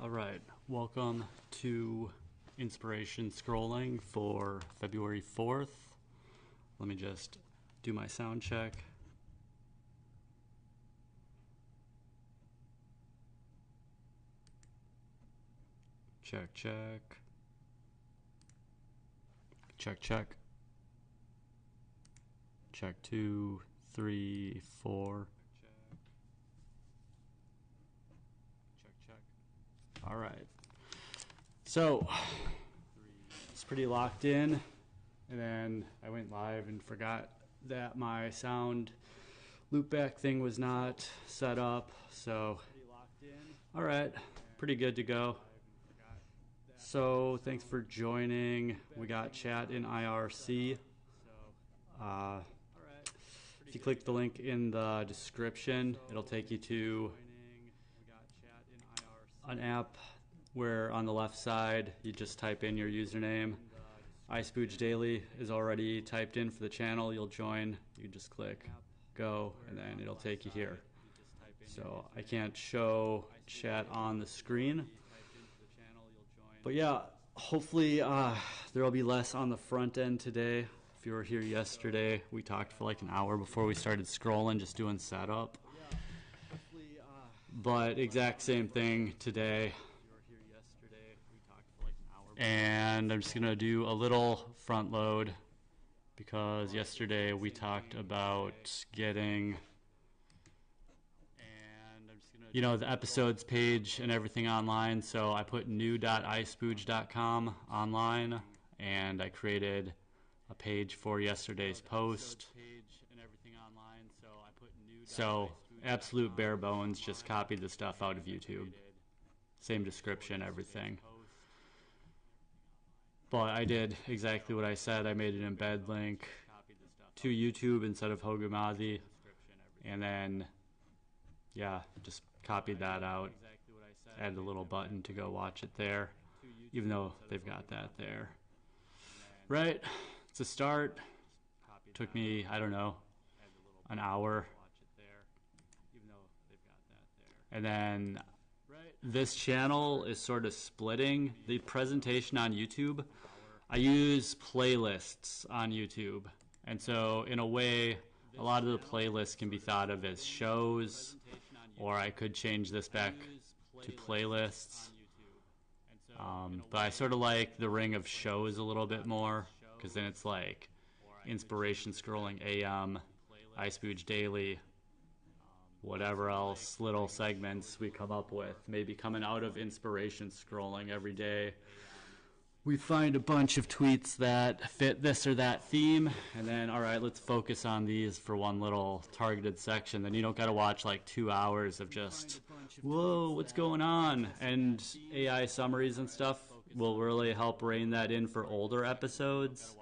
All right, welcome to Inspiration Scrolling for February 4th. Let me just do my sound check. Check, check. Check, check. Check 2, 3, 4. Check, check. All right. So, it's pretty locked in. And then I went live and forgot that my sound loopback thing was not set up. So, all right, pretty good to go. So, thanks for joining. We got chat in IRC. If you click the link in the description, it'll take you to an app where on the left side you just type in your username. iSpooge Daily is already typed in for the channel. You'll join. You just click go, and then it'll take you here. So I can't show chat on the screen, but yeah, hopefully there will be less on the front end today. If you were here yesterday, we talked for like an hour before we started scrolling, just doing setup. But exact same thing today. And I'm just going to do a little front load because yesterday we talked about getting, the episodes page and everything online. So I put new.iSpooge.com online, and I created a page for yesterday's post. So absolute bare bones, just copied the stuff out of YouTube. Same description, everything. But I did exactly what I said. I made an embed link to YouTube instead of Hogumadi. And then, yeah, just copied that out. Added a little button to go watch it there, even though they've got that there. Right, it's a start. Took me, I don't know, an hour. And then this channel is sort of splitting the presentation on YouTube. I use playlists on YouTube. And so in a way, a lot of the playlists can be thought of as shows, or I could change this back to playlists. But I sort of like the ring of shows a little bit more, because then it's like Inspiration Scrolling AM, iSpooge Daily, whatever else little segments we come up with, maybe coming out of Inspiration Scrolling every day. We find a bunch of tweets that fit this or that theme, and then, all right, let's focus on these for one little targeted section. Then you don't got to watch like 2 hours of just, whoa, what's going on? And AI summaries and stuff will really help rein that in for older episodes.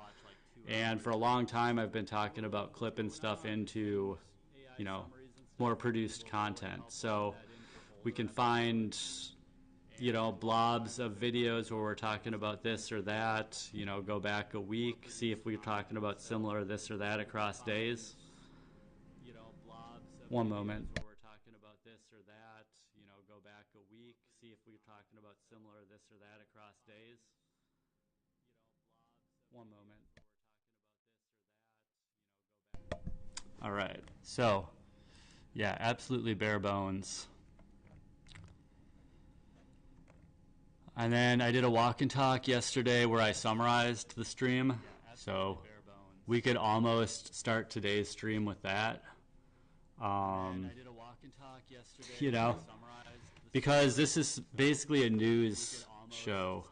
And for a long time, I've been talking about clipping stuff into, more produced content. So we can find, blobs of videos where we're talking about this or that, go back a week, see if we're talking about similar this or that across days. One moment. We're talking about this or that, go back a week, see if we're talking about similar this or that across days. One moment. All right. So, yeah, absolutely bare bones. And then I did a walk and talk yesterday where I summarized the stream. So we could almost start today's stream with that. Because this is basically a news show.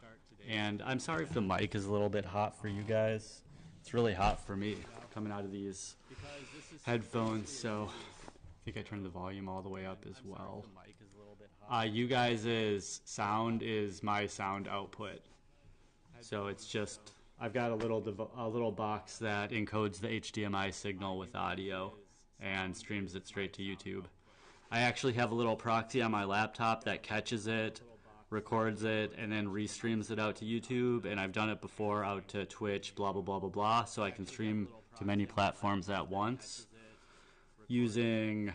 And I'm sorry if the mic is a little bit hot for you guys. It's really hot for me coming out of these headphones. So I think I turned the volume all the way up as well. You guys' sound is my sound output. So it's just, I've got a little box that encodes the HDMI signal with audio and streams it straight to YouTube. I actually have a little proxy on my laptop that catches it, records it, and then restreams it out to YouTube. And I've done it before out to Twitch, blah, blah, blah, blah, blah. So I can stream to many platforms at once using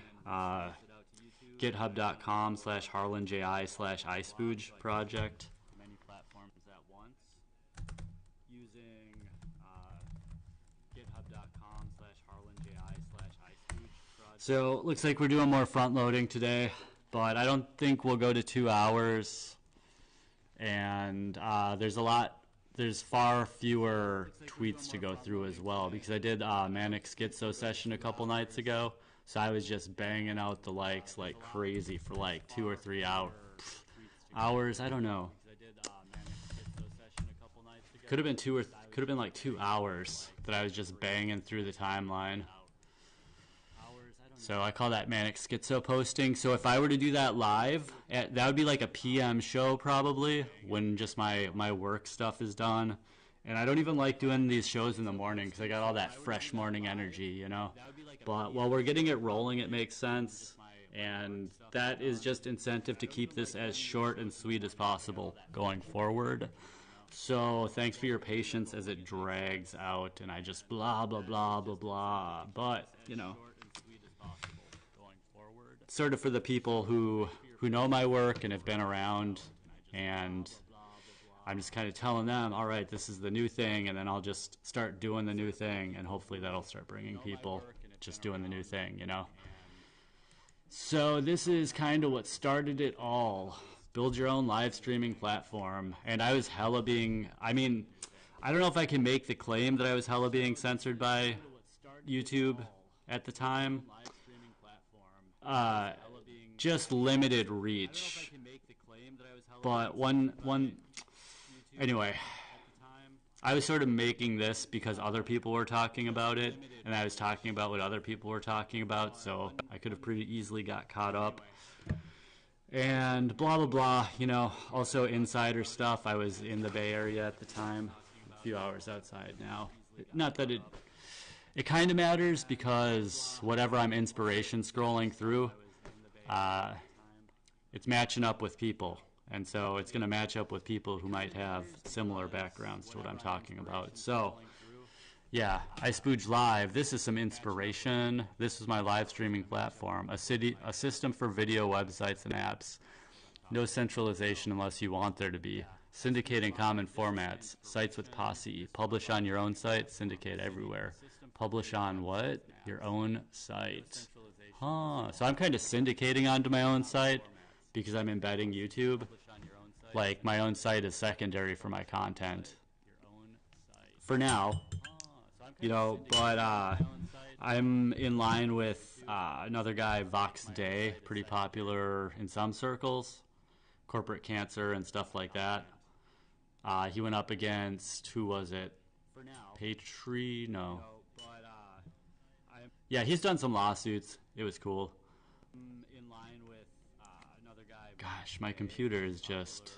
github.com/harlanji/iSpooge project. Many platforms at once using github.com/harlanji/iSpooge project. So looks like we're doing more front loading today, but I don't think we'll go to 2 hours. And there's far fewer tweets to go through as well, because I did Manic Schizo session a couple nights ago, so I was just banging out the likes like crazy for like 2 or 3 hours. I don't know. Could have been like 2 hours that I was just banging through the timeline. So I call that Manic Schizo posting. So if I were to do that live, that would be like a PM show probably, when just my work stuff is done. And I don't even like doing these shows in the morning because I got all that fresh morning energy, you know. But while we're getting it rolling, it makes sense. And that is just incentive to keep this as short and sweet as possible going forward. So thanks for your patience as it drags out and I just blah, blah, blah, blah, blah. But, you know, sort of for the people who know my work and have been around, and I'm just kind of telling them, all right, this is the new thing, and then I'll just start doing the new thing, and hopefully that'll start bringing people just doing the new thing, you know. So this is kind of what started it all. Build your own live streaming platform. And I was hella being, I mean, I don't know if I can make the claim that I was hella being censored by YouTube at the time. Just limited reach. But anyway, I was sort of making this because other people were talking about it, and I was talking about what other people were talking about, so I could have pretty easily got caught up. And blah, blah, blah, you know, also insider stuff. I was in the Bay Area at the time, a few hours outside now. Not that it kind of matters, because whatever I'm inspiration scrolling through, it's matching up with people. And so it's going to match up with people who might have similar backgrounds to what I'm talking about. So, yeah, iSpooge Live, this is some inspiration. This is my live streaming platform, a system for video websites and apps. No centralization unless you want there to be. Syndicating common formats, sites with posse. Publish on your own site, syndicate everywhere. Publish on what? Your own site. Huh. So I'm kind of syndicating onto my own site because I'm embedding YouTube. Like, my own site is secondary for my content. For now. You know, but I'm in line with another guy, Vox Day, pretty popular in some circles. Corporate cancer and stuff like that. He went up against, who was it? Patri? No. Yeah, he's done some lawsuits. It was cool. Gosh, my computer is just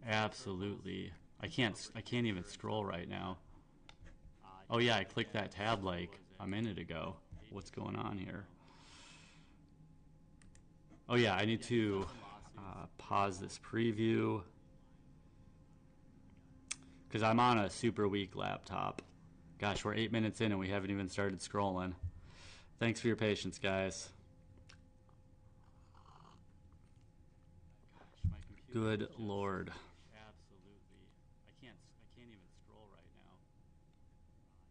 absolutely... I can't even scroll right now. Oh yeah, I clicked that tab like a minute ago. What's going on here? Oh yeah, I need to pause this preview because I'm on a super weak laptop. Gosh, we're 8 minutes in and we haven't even started scrolling. Thanks for your patience, guys. Good Lord. Absolutely. I can't even scroll right now.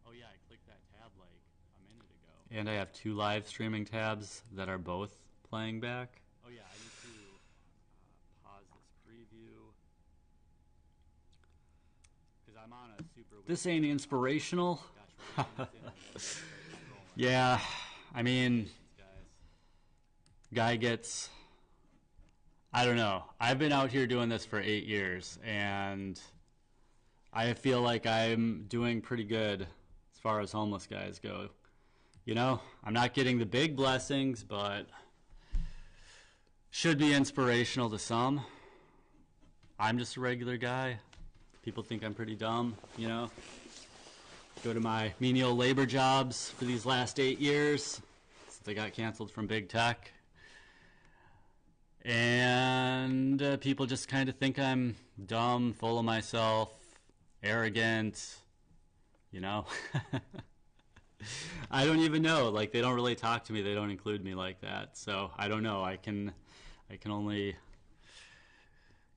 Oh yeah, I clicked that tab like a minute ago. And I have 2 live streaming tabs that are both playing back. Oh yeah, I need to pause this preview because I'm on a super... This ain't inspirational. Yeah, I mean, guy gets... I don't know. I've been out here doing this for 8 years, and I feel like I'm doing pretty good as far as homeless guys go. You know, I'm not getting the big blessings, but should be inspirational to some. I'm just a regular guy. People think I'm pretty dumb, you know. Go to my menial labor jobs for these last 8 years since I got canceled from big tech. And people just kind of think I'm dumb, full of myself, arrogant, you know. I don't even know. Like, they don't really talk to me. They don't include me like that. So I don't know. I can I can only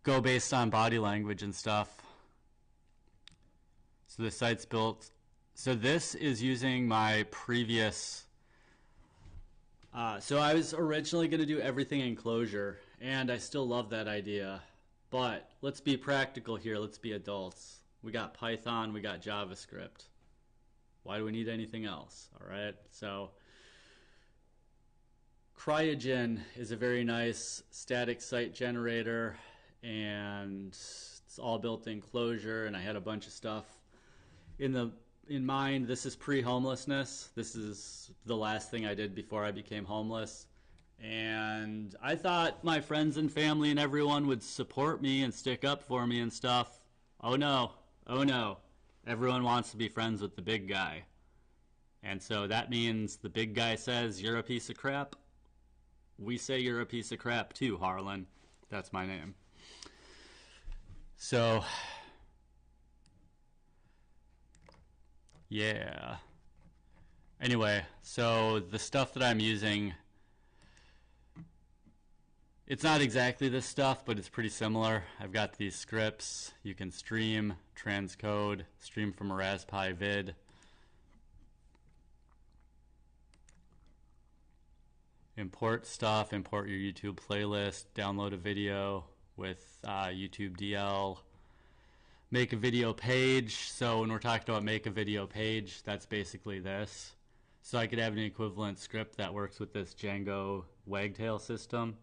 go based on body language and stuff. So the site's built. So this is using my previous. So I was originally going to do everything in Clojure, and I still love that idea. But let's be practical here. Let's be adults. We got Python, we got JavaScript. Why do we need anything else? All right. So Cryogen is a very nice static site generator, and it's all built in Clojure, and I had a bunch of stuff in mind. This is pre-homelessness. This is the last thing I did before I became homeless. And I thought my friends and family and everyone would support me and stick up for me and stuff. Oh no. Oh no. Everyone wants to be friends with the big guy. And so that means the big guy says, you're a piece of crap. We say you're a piece of crap too, Harlan. That's my name. So, yeah. Anyway, so the stuff that I'm using, it's not exactly this stuff, but it's pretty similar. I've got these scripts. You can stream, transcode, stream from a Raspberry vid. Import stuff, import your YouTube playlist, download a video with YouTube DL, make a video page. So when we're talking about make a video page, that's basically this. So I could have an equivalent script that works with this Django wagtail system.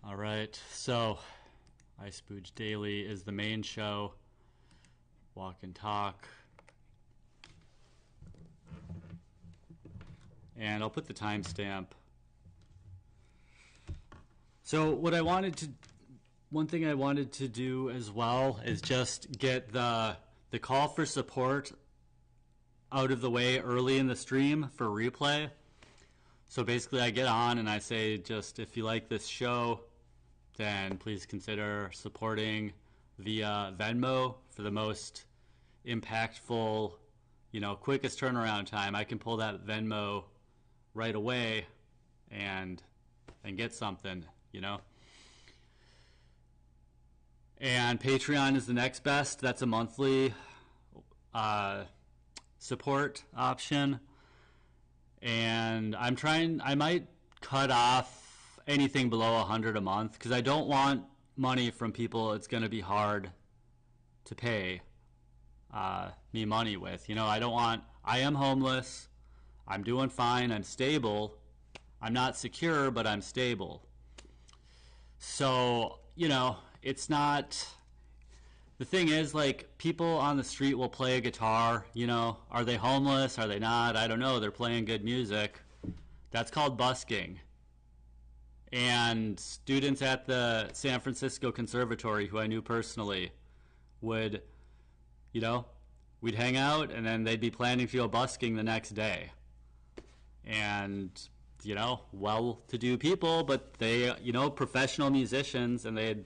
All right, so iSpooge Daily is the main show. Walk and talk. And I'll put the timestamp. So one thing I wanted to do as well is just get the call for support out of the way early in the stream for replay. So basically I get on and I say, just if you like this show, then please consider supporting via Venmo for the most impactful, quickest turnaround time. I can pull that Venmo right away and get something, And Patreon is the next best. That's a monthly support option. And I might cut off anything below 100 a month because I don't want money from people it's going to be hard to pay me money with. I am homeless. I'm doing fine. I'm stable. I'm not secure, but I'm stable. So, it's not, the thing is, people on the street will play a guitar, are they homeless? Are they not? I don't know. They're playing good music. That's called busking. And students at the San Francisco Conservatory, who I knew personally, would, we'd hang out and then they'd be planning to go busking the next day. And, well-to-do people, but they, professional musicians, and they'd,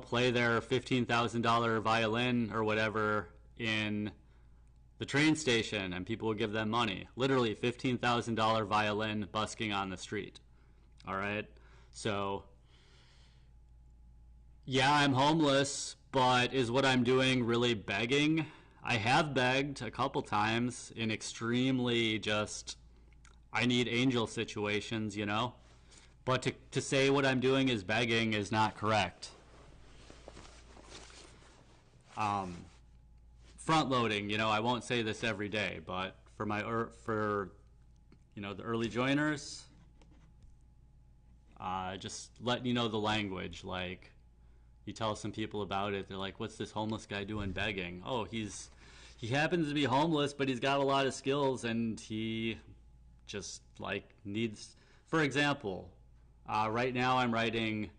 play their $15,000 violin or whatever in the train station, and people would give them money. Literally $15,000 violin busking on the street. All right? So, yeah, I'm homeless, but is what I'm doing really begging? I have begged a couple times in extremely I need angel situations, But to say what I'm doing is begging is not correct. Front loading, I won't say this every day, but for the early joiners, just letting you know the language. Like, you tell some people about it, they're like, what's this homeless guy doing begging? Oh, he happens to be homeless, but he's got a lot of skills, and he just needs, for example, right now I'm writing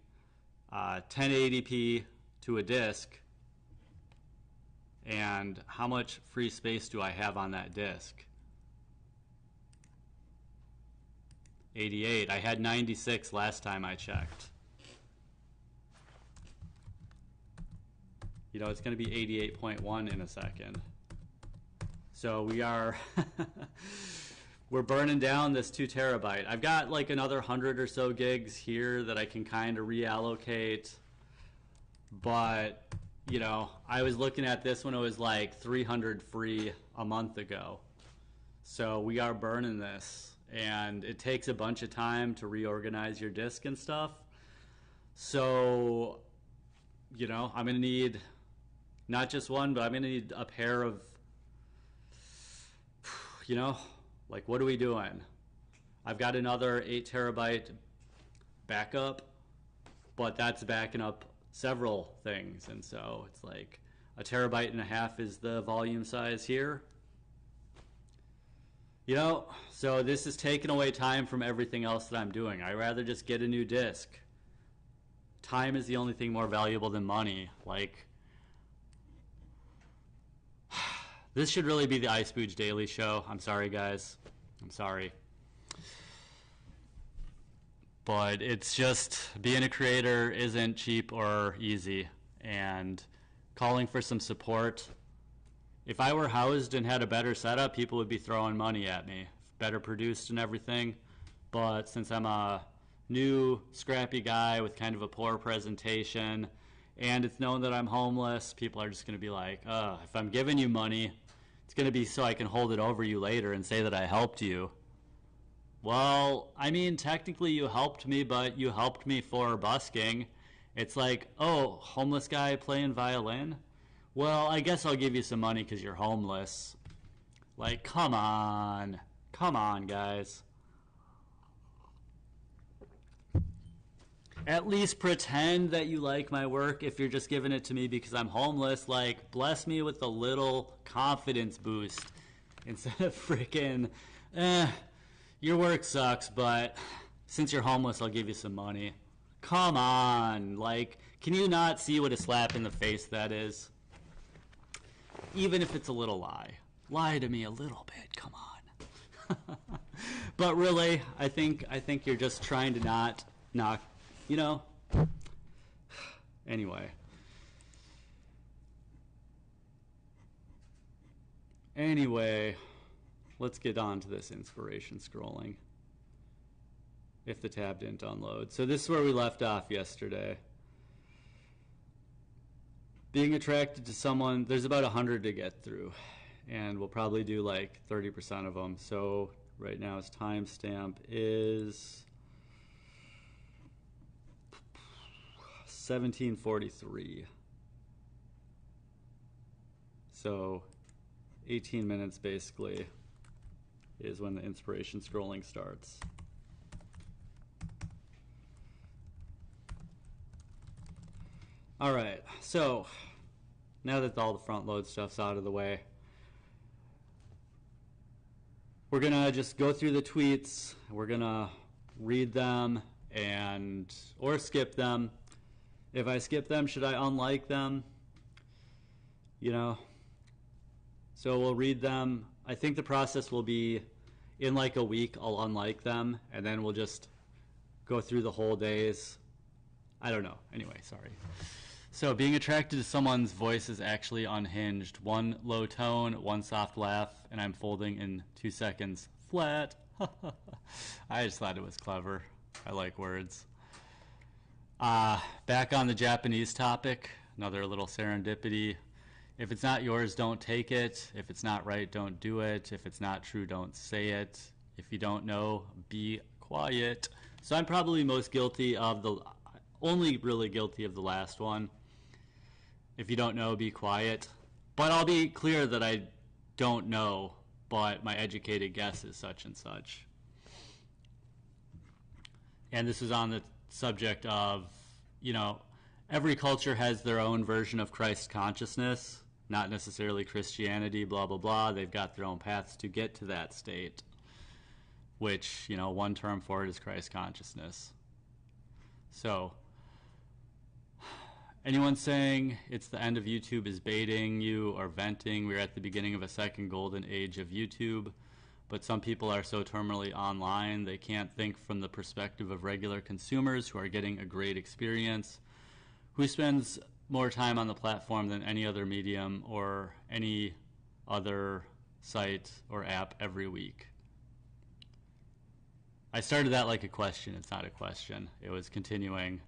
1080p to a disk, and how much free space do I have on that disk? 88. I had 96 last time I checked. You know, it's going to be 88.1 in a second. So we are, we're burning down this 2 terabyte. I've got like another 100 or so gigs here that I can kind of reallocate. But, you know, I was looking at this when it was like 300 free a month ago. So we are burning this. And it takes a bunch of time to reorganize your disk and stuff. So, you know, I'm going to need not just one, but I'm going to need a pair of, you know, like, what are we doing? I've got another 8 terabyte backup, but that's backing up several things. And so it's like 1.5 terabytes is the volume size here. You know, so this is taking away time from everything else that I'm doing. I'd rather just get a new disk. Time is the only thing more valuable than money. Like, this should really be the iSpooge Daily Show. I'm sorry, guys. I'm sorry. But it's just, being a creator isn't cheap or easy. And calling for some support. If I were housed and had a better setup, people would be throwing money at me. Better produced and everything. But since I'm a new, scrappy guy with kind of a poor presentation, and it's known that I'm homeless, people are just going to be like, if I'm giving you money, it's going to be so I can hold it over you later and say that I helped you. Well, I mean, technically you helped me, but you helped me for busking. It's like, oh, homeless guy playing violin? Well, I guess I'll give you some money because you're homeless. Like, come on. Come on, guys. At least pretend that you like my work if you're just giving it to me because I'm homeless. Like, bless me with a little confidence boost. Instead of freaking, your work sucks, but since you're homeless, I'll give you some money. Come on. Like, can you not see what a slap in the face that is? Even if it's a little lie. Lie to me a little bit, come on. But really, I think you're just trying to not, you know. Anyway. Let's get on to this inspiration scrolling. If the tab didn't unload. So this is where we left off yesterday. Being attracted to someone, there's about 100 to get through, and we'll probably do like 30% of them. So right now his timestamp is 17:43. So 18 minutes basically is when the inspiration scrolling starts. All right, so now that all the front load stuff's out of the way, we're gonna just go through the tweets. We're gonna read them or skip them. If I skip them, should I unlike them? You know, so we'll read them. I think the process will be in like a week, I'll unlike them, and then we'll just go through the whole days. I don't know. Anyway, sorry. So being attracted to someone's voice is actually unhinged. One low tone, one soft laugh, and I'm folding in 2 seconds flat. I just thought it was clever. I like words. Back on the Japanese topic, another little serendipity. If it's not yours, don't take it. If it's not right, don't do it. If it's not true, don't say it. If you don't know, be quiet. So I'm probably most guilty of only really guilty of the last one. If you don't know, be quiet. But I'll be clear that I don't know, but my educated guess is such and such. And this is on the subject of, you know, every culture has their own version of Christ consciousness, not necessarily Christianity, blah, blah, blah. They've got their own paths to get to that state, which, you know, one term for it is Christ consciousness. So, anyone saying it's the end of YouTube is baiting you or venting. We're at the beginning of a second golden age of YouTube, but some people are so terminally online they can't think from the perspective of regular consumers who are getting a great experience. Who spends more time on the platform than any other medium or any other site or app every week. I started that like a question. It's not a question. It was continuing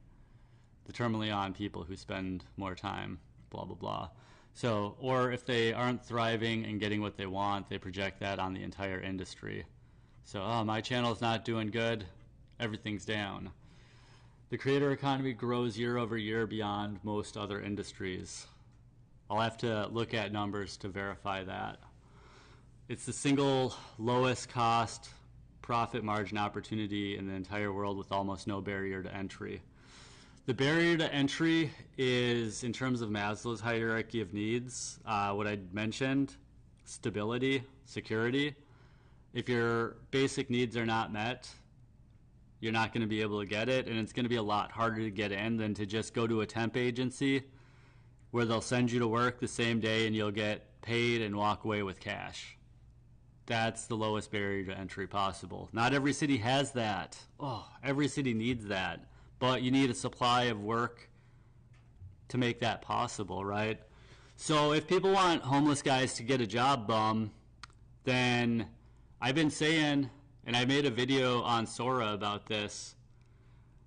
determinately on people who spend more time, blah, blah, blah. So, or if they aren't thriving and getting what they want, they project that on the entire industry. So, oh, my channel's not doing good, everything's down. The creator economy grows year over year beyond most other industries. I'll have to look at numbers to verify that. It's the single lowest cost profit margin opportunity in the entire world with almost no barrier to entry. The barrier to entry is, in terms of Maslow's hierarchy of needs, what I mentioned, stability, security. If your basic needs are not met, you're not going to be able to get it, and it's going to be a lot harder to get in than to just go to a temp agency where they'll send you to work the same day and you'll get paid and walk away with cash. That's the lowest barrier to entry possible. Not every city has that. Oh, every city needs that. But you need a supply of work to make that possible, right? So if people want homeless guys to get a job bum, then I've been saying, and I made a video on Sora about this,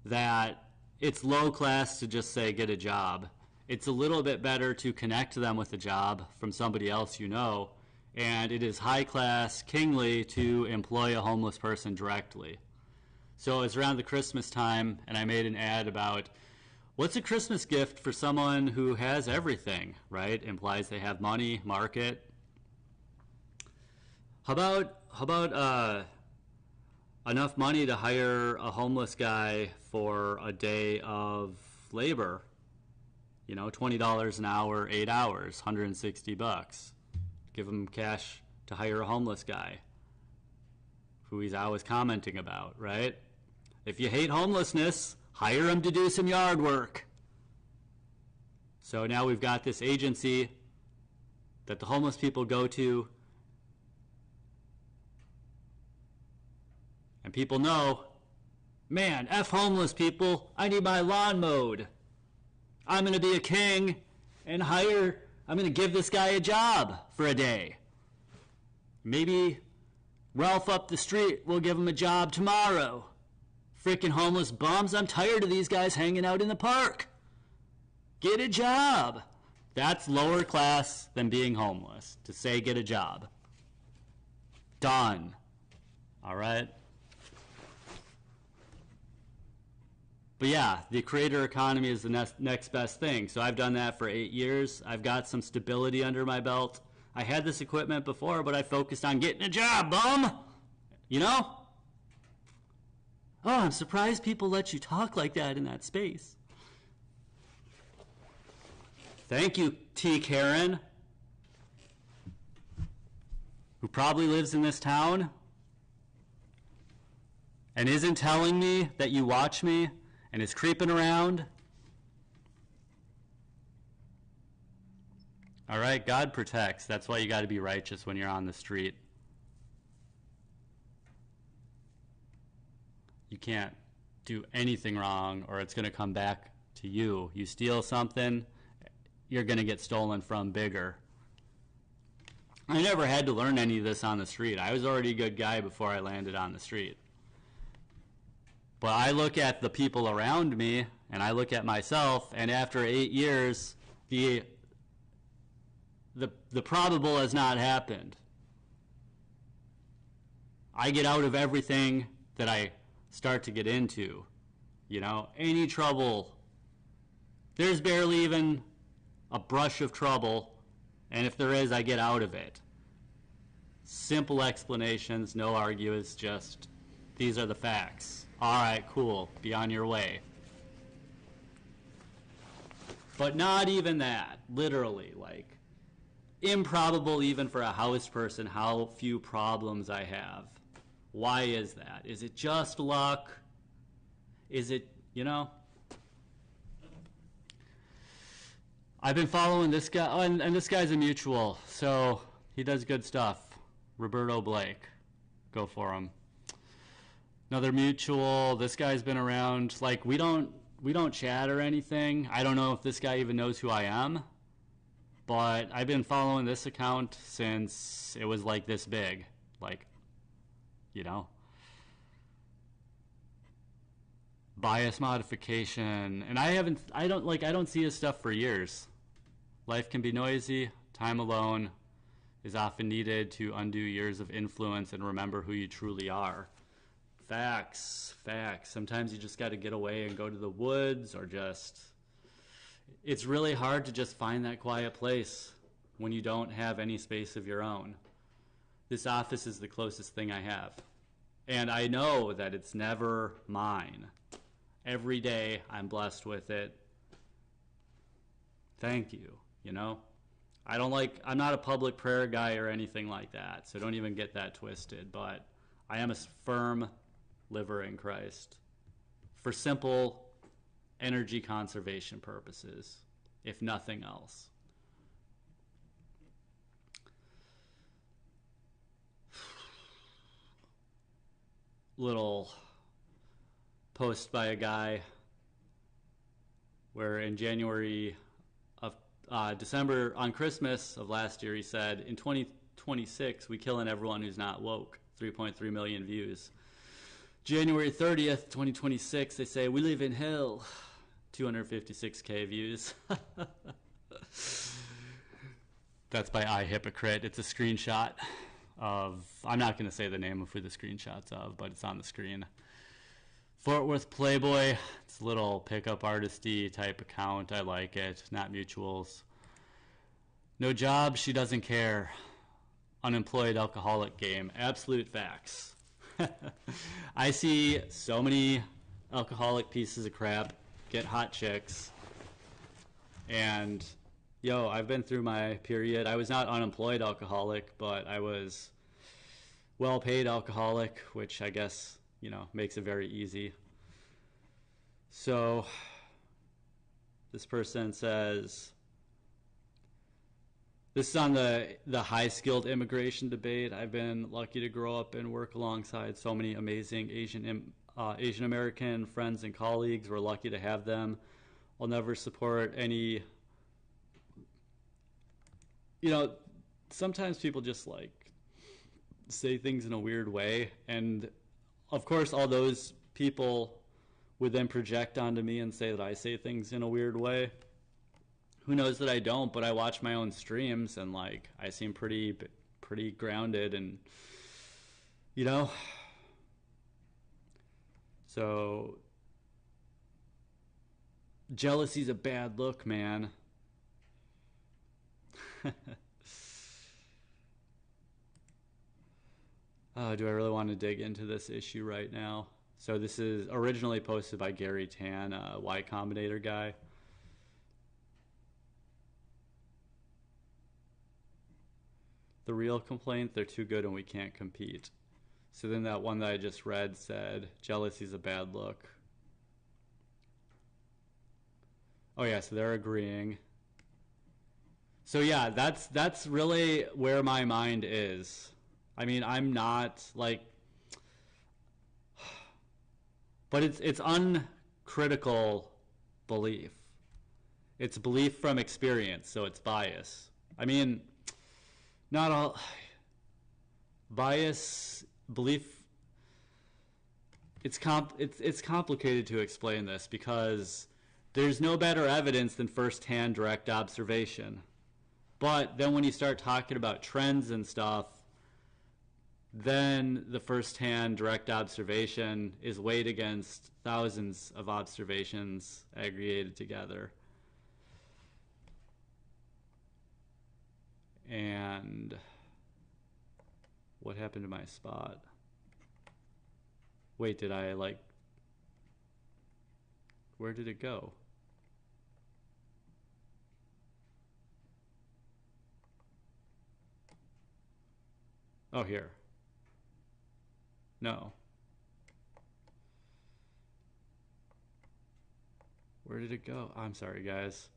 that it's low class to just say get a job. It's a little bit better to connect them with a job from somebody else you know, and it is high class, kingly to employ a homeless person directly. So it's around the Christmas time, and I made an ad about what's a Christmas gift for someone who has everything, right? Implies they have money, market. How about enough money to hire a homeless guy for a day of labor? You know, $20 an hour, 8 hours, $160. Give him cash to hire a homeless guy who he's always commenting about, right? If you hate homelessness, hire him to do some yard work. So now we've got this agency that the homeless people go to, and people know, man, F homeless people, I need my lawn mowed. I'm going to be a king and I'm going to give this guy a job for a day. Maybe Ralph up the street will give him a job tomorrow. Freaking homeless bums, I'm tired of these guys hanging out in the park. Get a job. That's lower class than being homeless, to say get a job. Done. All right? But yeah, the creator economy is the next best thing. So I've done that for 8 years. I've got some stability under my belt. I had this equipment before, but I focused on getting a job, bum. You know? Oh, I'm surprised people let you talk like that in that space. Thank you, T. Karen, who probably lives in this town and isn't telling me that you watch me and is creeping around. All right, God protects. That's why you got to be righteous when you're on the street. You can't do anything wrong or it's going to come back to you. You steal something, you're going to get stolen from bigger. I never had to learn any of this on the street. I was already a good guy before I landed on the street. But I look at the people around me and I look at myself, and after 8 years, the probable has not happened. I get out of everything that I start to get into. You know, any trouble, there's barely even a brush of trouble, and if there is, I get out of it. Simple explanations, no arguments, just these are the facts. All right, cool, be on your way. But not even that, literally, like, improbable even for a house person how few problems I have. Why is that? Is it just luck? Is it, you know? I've been following this guy, oh, and this guy's a mutual, so he does good stuff. Roberto Blake. Go for him. Another mutual. This guy's been around. Like, we don't we don't chat or anything. I don't know if this guy even knows who I am, but I've been following this account since it was like this big. Like, you know, bias modification. And I don't see his stuff for years. Life can be noisy. Time alone is often needed to undo years of influence and remember who you truly are. Facts. Sometimes you just got to get away and go to the woods, or it's really hard to just find that quiet place when you don't have any space of your own. This office is the closest thing I have. And I know that it's never mine. Every day I'm blessed with it. Thank you, you know? I'm not a public prayer guy or anything like that, so don't even get that twisted, but I am a firm liver in Christ for simple energy conservation purposes, if nothing else. Little post by a guy where in December, on Christmas of last year, he said, in 2026, we killing everyone who's not woke. 3.3 million views. January 30th, 2026, they say, we live in hell. 256K views. That's by iHypocrite. It's a screenshot of, I'm not going to say the name of who the screenshot's of, but it's on the screen. Fort Worth Playboy. It's a little pickup artisty type account. I like it. Not mutuals. No job, she doesn't care. Unemployed alcoholic game. Absolute facts. I see so many alcoholic pieces of crap get hot chicks. And, I've been through my period. I was not unemployed alcoholic, but I was well-paid alcoholic, which I guess, makes it very easy. So, this person says, this is on the high-skilled immigration debate. I've been lucky to grow up and work alongside so many amazing Asian American friends and colleagues. We're lucky to have them. I'll never support any, sometimes people just say things in a weird way. And of course, all those people would then project onto me and say that I say things in a weird way. Who knows that I don't, but I watch my own streams and I seem pretty grounded and, So, jealousy's a bad look, man. Do I really want to dig into this issue right now? So this is originally posted by Gary Tan, a Y Combinator guy. The real complaint, they're too good and we can't compete. So then that one that I just read said, jealousy's a bad look. Oh yeah, so they're agreeing. So yeah, that's really where my mind is. I mean, I'm not but it's uncritical belief. It's belief from experience, so it's bias. I mean, not all bias, belief. It's complicated to explain this because there's no better evidence than first-hand direct observation. But then when you start talking about trends and stuff, then the first-hand direct observation is weighed against thousands of observations aggregated together. And what happened to my spot? Wait, did I where did it go? Oh, here. No. Where did it go? I'm sorry, guys.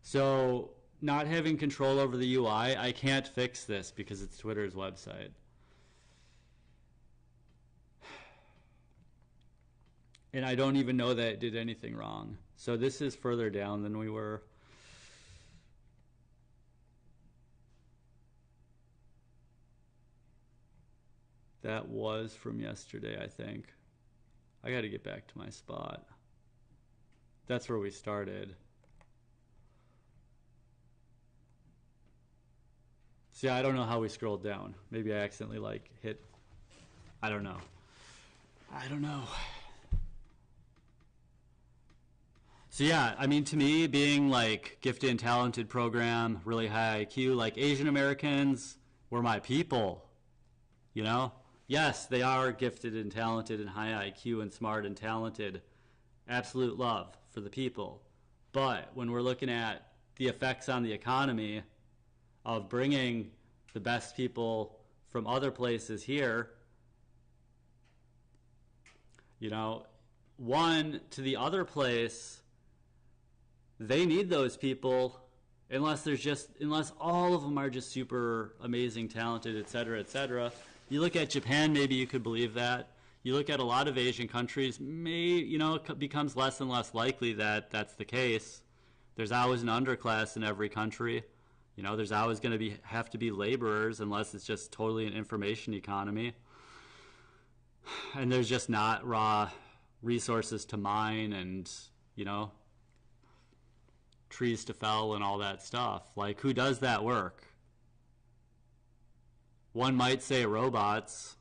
So, not having control over the UI, I can't fix this because it's Twitter's website. And I don't even know that it did anything wrong. So this is further down than we were. That was from yesterday, I think. I got to get back to my spot. That's where we started. See, I don't know how we scrolled down. Maybe I accidentally like hit. I don't know. So yeah, I mean, to me, being like gifted and talented program, really high IQ, like Asian Americans were my people, you know? Yes, they are gifted and talented and high IQ and smart and talented. Absolute love for the people. But when we're looking at the effects on the economy of bringing the best people from other places here, you know, one to the other place, they need those people unless all of them are just super amazing, talented, et cetera, et cetera. You look at Japan, maybe you could believe that. You look at a lot of Asian countries, it becomes less and less likely that that's the case. There's always an underclass in every country. You know, there's always going to have to be laborers unless it's just totally an information economy. And there's just not raw resources to mine and, you know, trees to fell and all that stuff. Like, who does that work? One might say robots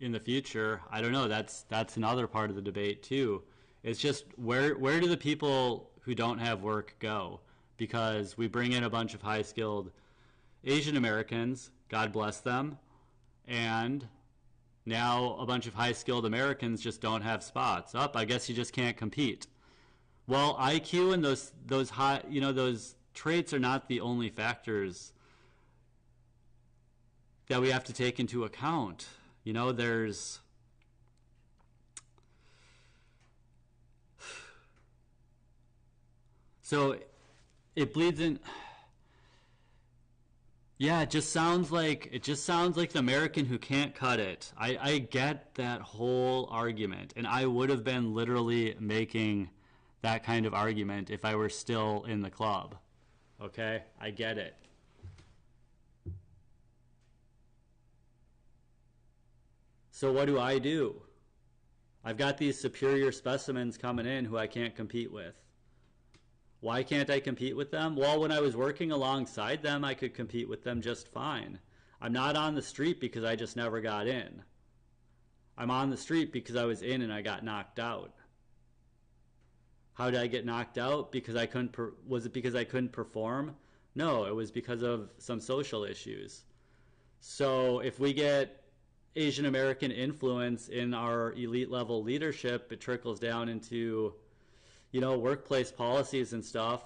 in the future. I don't know. That's another part of the debate too. It's just where do the people who don't have work go? Because we bring in a bunch of high-skilled Asian Americans, God bless them, and now a bunch of high-skilled Americans just don't have spots. I guess you just can't compete. Well, IQ and those high, those traits are not the only factors that we have to take into account. You know, there's so it bleeds in. Yeah, it just sounds like the American who can't cut it. I get that whole argument, and I would have been literally making that kind of argument if I were still in the club. Okay? I get it. So what do? I've got these superior specimens coming in who I can't compete with. Why can't I compete with them? Well, when I was working alongside them, I could compete with them just fine. I'm not on the street because I just never got in. I'm on the street because I was in and I got knocked out. How did I get knocked out? Was it because I couldn't perform? No, it was because of some social issues. So if we get Asian American influence in our elite level leadership, it trickles down into, workplace policies and stuff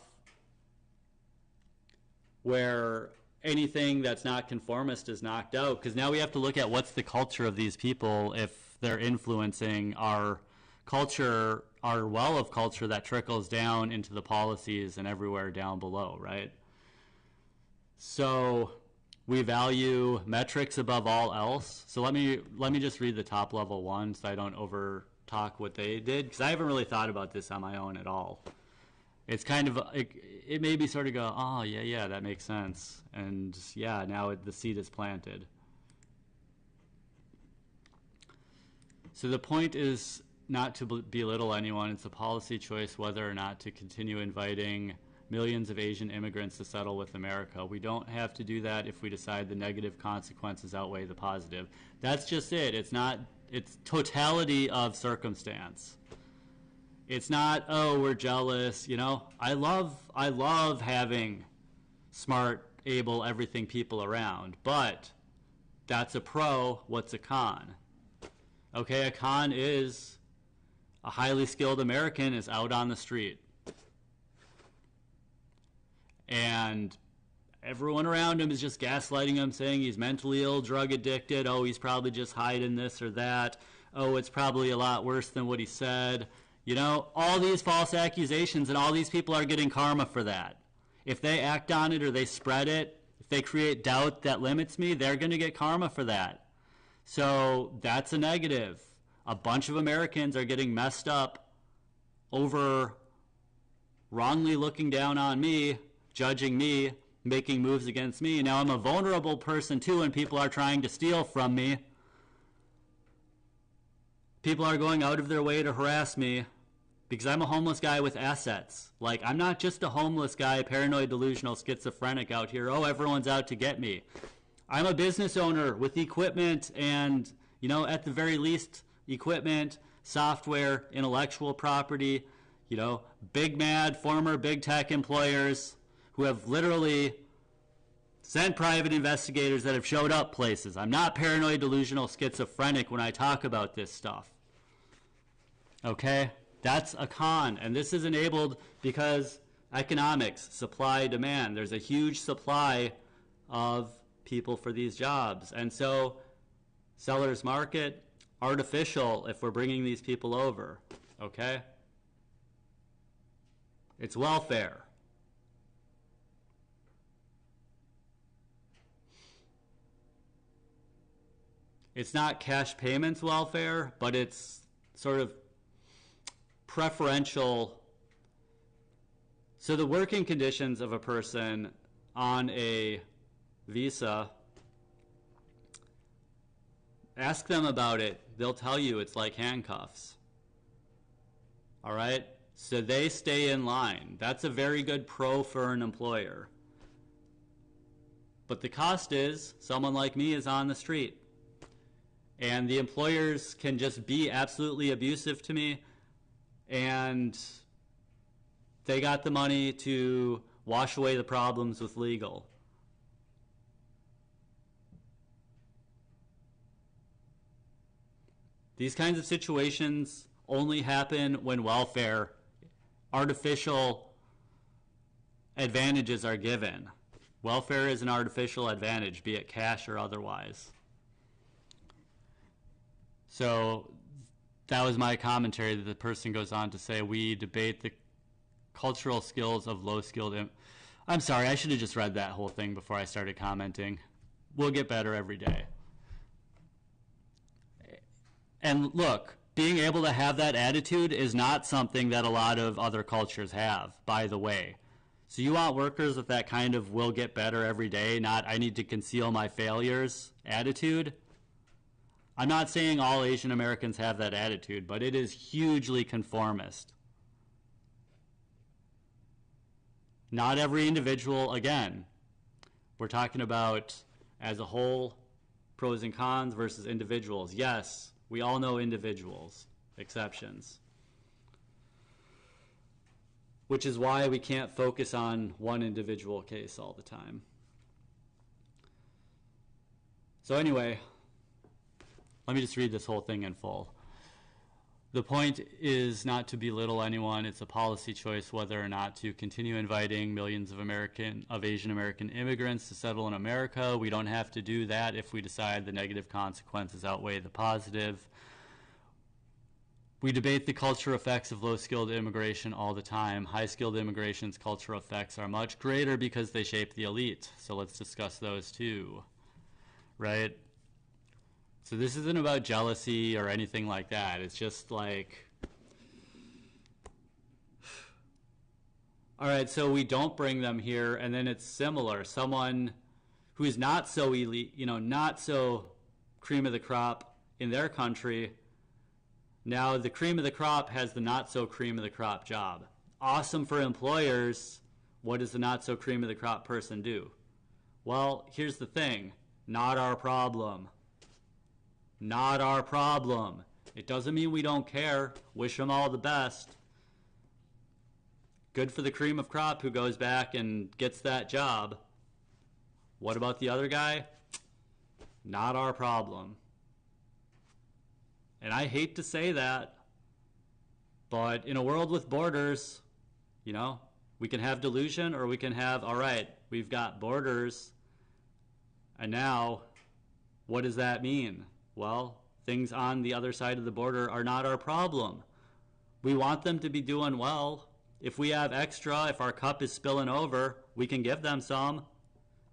where anything that's not conformist is knocked out. Because now we have to look at what's the culture of these people if they're influencing our culture, our well of culture that trickles down into the policies and everywhere down below, right? So we value metrics above all else. So let me just read the top level one so I don't over talk what they did, because I haven't really thought about this on my own at all. It's kind of, it made me sort of go, oh, yeah, that makes sense. And yeah, now the seed is planted. So the point is not to belittle anyone. It's a policy choice whether or not to continue inviting millions of Asian immigrants to settle with America. We don't have to do that if we decide the negative consequences outweigh the positive. That's just it. It's totality of circumstance. It's not, oh, we're jealous, I love having smart, able, everything people around, but that's a pro. What's a con? Okay, a con is a highly skilled American is out on the street. And everyone around him is just gaslighting him, saying he's mentally ill, drug addicted. Oh, he's probably just hiding this or that. Oh, it's probably a lot worse than what he said. All these false accusations, and all these people are getting karma for that. If they act on it or they spread it, if they create doubt that limits me, they're going to get karma for that. So that's a negative. A bunch of Americans are getting messed up over wrongly looking down on me, judging me, making moves against me. Now I'm a vulnerable person too, and people are trying to steal from me. People are going out of their way to harass me because I'm a homeless guy with assets. Like, I'm not just a homeless guy, paranoid, delusional, schizophrenic out here. Oh, everyone's out to get me. I'm a business owner with equipment and, you know, at the very least, equipment, software, intellectual property, you know, big mad former big tech employers who have literally sent private investigators that have showed up places. I'm not paranoid, delusional, schizophrenic when I talk about this stuff. Okay? That's a con. And this is enabled because economics, supply, demand. There's a huge supply of people for these jobs. And so seller's market, artificial if we're bringing these people over. Okay? It's welfare. It's not cash payments welfare, but it's sort of preferential. So the working conditions of a person on a visa, ask them about it. They'll tell you it's like handcuffs. All right? So they stay in line. That's a very good pro for an employer. But the cost is someone like me is on the street. And the employers can just be absolutely abusive to me, and they got the money to wash away the problems with legal. These kinds of situations only happen when welfare, artificial advantages are given. Welfare is an artificial advantage, be it cash or otherwise. So that was my commentary. That the person goes on to say, we debate the cultural skills of low-skilled... I'm sorry, I should have just read that whole thing before I started commenting. We'll get better every day. And look, being able to have that attitude is not something that a lot of other cultures have, by the way. So you want workers with that kind of will get better every day, not I need to conceal my failures attitude? I'm not saying all Asian Americans have that attitude, but it is hugely conformist. Not every individual, again, we're talking about as a whole, pros and cons versus individuals. Yes, we all know individuals, exceptions. Which is why we can't focus on one individual case all the time. So anyway, let me just read this whole thing in full. The point is not to belittle anyone. It's a policy choice whether or not to continue inviting millions of Asian American immigrants to settle in America. We don't have to do that if we decide the negative consequences outweigh the positive. We debate the cultural effects of low-skilled immigration all the time. High-skilled immigration's cultural effects are much greater because they shape the elite. So let's discuss those too, right? So this isn't about jealousy or anything like that. It's just like, all right, so we don't bring them here, and then it's similar. Someone who's not so elite, you know, not so cream of the crop in their country, now the cream of the crop has the not so cream of the crop job. Awesome for employers. What does the not so cream of the crop person do? Well, here's the thing. Not our problem. Not our problem. It doesn't mean we don't care. Wish them all the best. Good for the cream of crop who goes back and gets that job. What about the other guy? Not our problem. And I hate to say that, but in a world with borders, you know, we can have delusion or we can have, all right, we've got borders, and now what does that mean? Well, things on the other side of the border are not our problem. We want them to be doing well. If we have extra, if our cup is spilling over, we can give them some.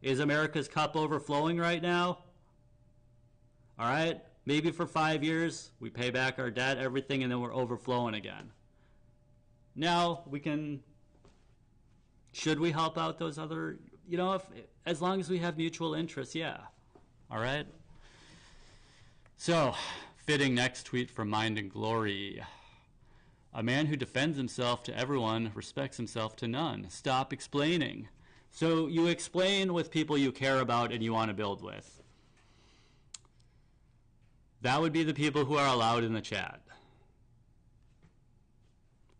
Is America's cup overflowing right now? All right, Maybe for 5 years, we pay back our debt, everything, and then we're overflowing again. Now we can, should we help out those other, as long as we have mutual interests, yeah. All right? So, fitting next tweet from Mind and Glory. A man who defends himself to everyone respects himself to none. Stop explaining. So you explain with people you care about and you want to build with. That would be the people who are allowed in the chat.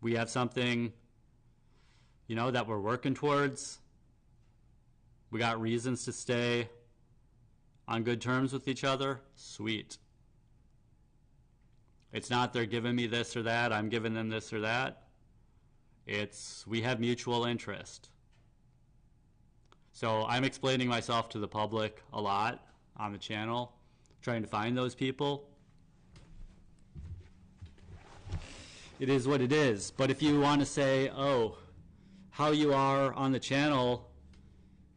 We have something, that we're working towards. We got reasons to stay on good terms with each other. Sweet. It's not they're giving me this or that, I'm giving them this or that. It's we have mutual interest. So I'm explaining myself to the public a lot on the channel, trying to find those people. It is what it is. But if you want to say, oh, how you are on the channel,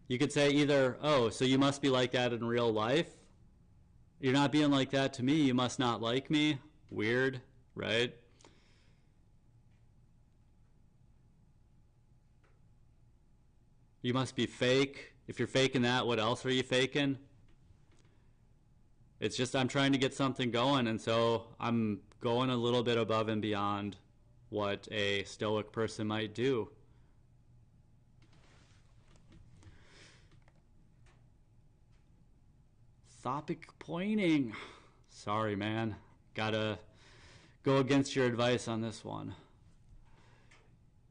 you could say either, oh, so you must be like that in real life. You're not being like that to me, you must not like me. Weird, right? You must be fake. If you're faking that, what else are you faking? It's just I'm trying to get something going, and so I'm going a little bit above and beyond what a stoic person might do. Thopic pointing. Sorry, man. Gotta go against your advice on this one.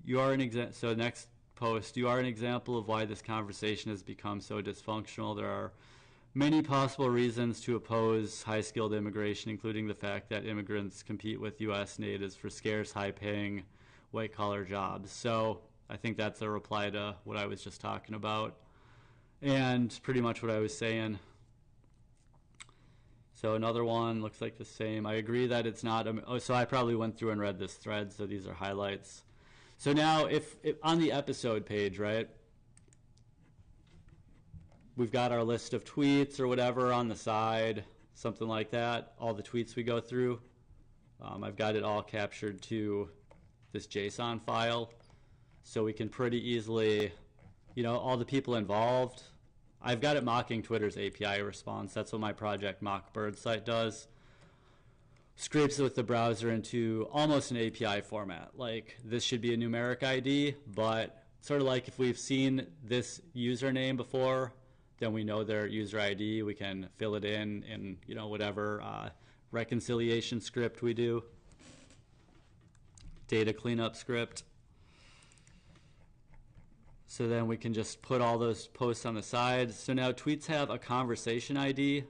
You are an example. So next post, you are an example of why this conversation has become so dysfunctional. There are many possible reasons to oppose high-skilled immigration, including the fact that immigrants compete with U.S. natives for scarce, high-paying, white-collar jobs. So I think that's a reply to what I was just talking about, and pretty much what I was saying. So another one looks like the same. I agree that it's not, so I probably went through and read this thread, so these are highlights. So now if on the episode page, right, we've got our list of tweets or whatever on the side, something like that, all the tweets we go through. I've got it all captured to this JSON file, so we can pretty easily, all the people involved. I've got it mocking Twitter's API response. That's what my project Mock Bird site does. Scrapes it with the browser into almost an API format. Like, this should be a numeric ID, but sort of like if we've seen this username before, then we know their user ID. We can fill it in whatever reconciliation script we do. Data cleanup script. So then we can just put all those posts on the side. So now tweets have a conversation ID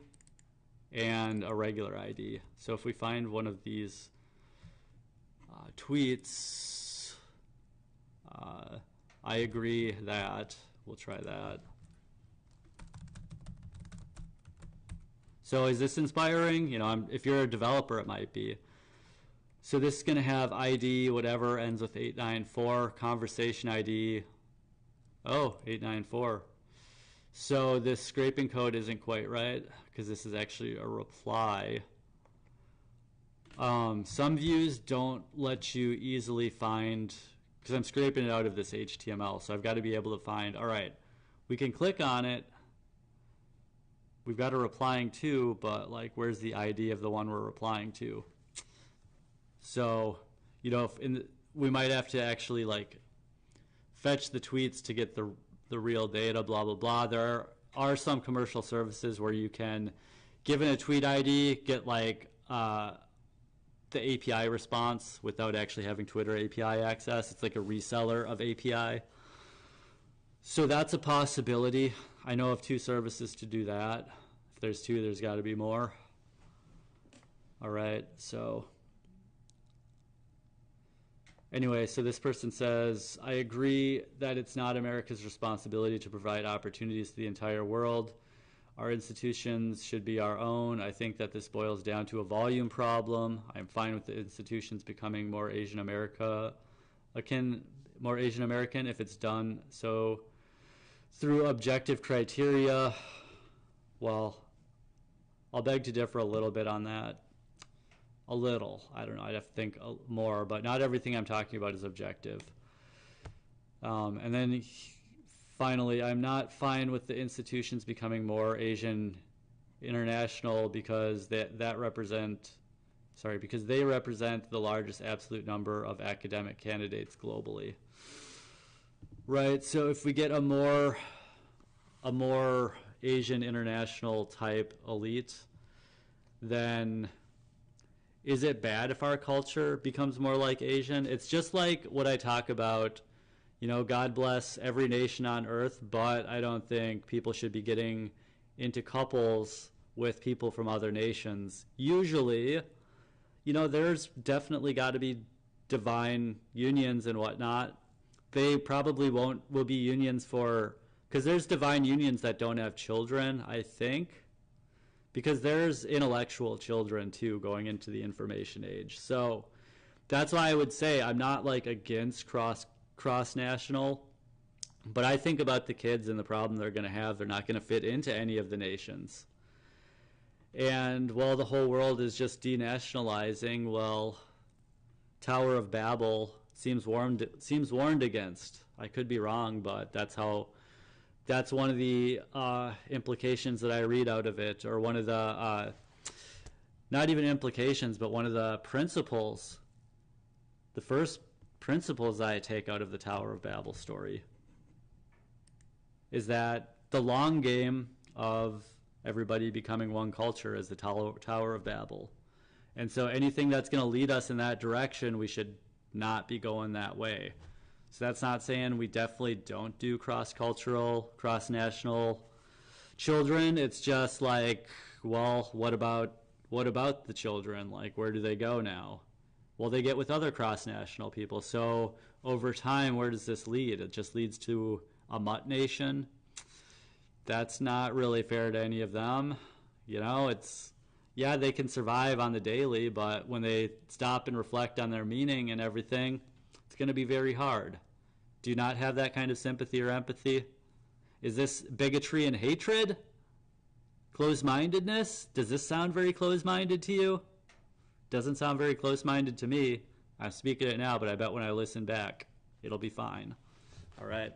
and a regular ID. So if we find one of these tweets, I agree that, we'll try that. So is this inspiring? If you're a developer, it might be. So this is going to have ID, whatever, ends with 894, conversation ID. Oh, 894. So this scraping code isn't quite right because this is actually a reply. Some views don't let you easily find, because I'm scraping it out of this HTML, so I've got to be able to find, all right, we can click on it. We've got a replying to, but like, where's the ID of the one we're replying to? So, we might have to actually like fetch the tweets to get the real data, blah, blah, blah. There are some commercial services where you can, given a tweet ID, get like the API response without actually having Twitter API access. It's like a reseller of API. So that's a possibility. I know of 2 services to do that. If there's 2, there's got to be more. All right, so anyway, so this person says, I agree that it's not America's responsibility to provide opportunities to the entire world. Our institutions should be our own. I think that this boils down to a volume problem. I'm fine with the institutions becoming more Asian American if it's done so through objective criteria. Well, I'll beg to differ a little bit on that. A little. I don't know. I'd have to think more, but not everything I'm talking about is objective. And then finally, I'm not fine with the institutions becoming more Asian international because they represent the largest absolute number of academic candidates globally. Right. So if we get a more Asian international type elite, then is it bad if our culture becomes more like Asian? It's just like what I talk about, you know, God bless every nation on earth, but I don't think people should be getting into couples with people from other nations. Usually, you know, there's definitely got to be divine unions and whatnot. They probably will be unions because there's divine unions that don't have children, I think. Because there's intellectual children too going into the information age. So that's why I would say I'm not like against cross-national, but I think about the kids and the problem they're going to have. They're not going to fit into any of the nations. And while the whole world is just denationalizing, well, Tower of Babel seems warned against. I could be wrong, but that's one of the implications that I read out of it, or one of the, not even implications, but one of the principles, the first principles I take out of the Tower of Babel story is that the long game of everybody becoming one culture is the Tower of Babel. And so anything that's going to lead us in that direction, we should not be going that way. So that's not saying we definitely don't do cross-cultural, cross-national children. It's just like, well, what about the children? Like, where do they go now? Well, they get with other cross-national people. So over time, where does this lead? It just leads to a mutt nation. That's not really fair to any of them. You know, yeah, they can survive on the daily, but when they stop and reflect on their meaning and everything, it's going to be very hard. Do you not have that kind of sympathy or empathy? Is this bigotry and hatred? Closed-mindedness? Does this sound very closed-minded to you? Doesn't sound very close-minded to me. I'm speaking it now, but I bet when I listen back, it'll be fine. All right.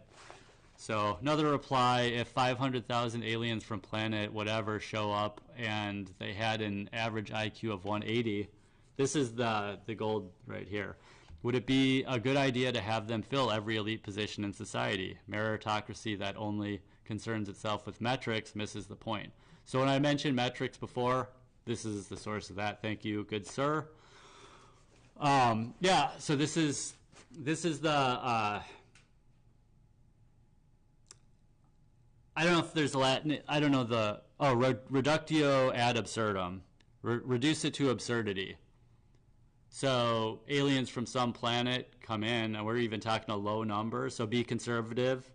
So another reply, if 500,000 aliens from planet whatever show up and they had an average IQ of 180, this is the gold right here. Would it be a good idea to have them fill every elite position in society? Meritocracy that only concerns itself with metrics misses the point. So when I mentioned metrics before, this is the source of that. Thank you, good sir. Yeah, so this is the I don't know if there's a Latin, I don't know the, reductio ad absurdum. Reduce it to absurdity. So aliens from some planet come in, and we're even talking a low number, so be conservative.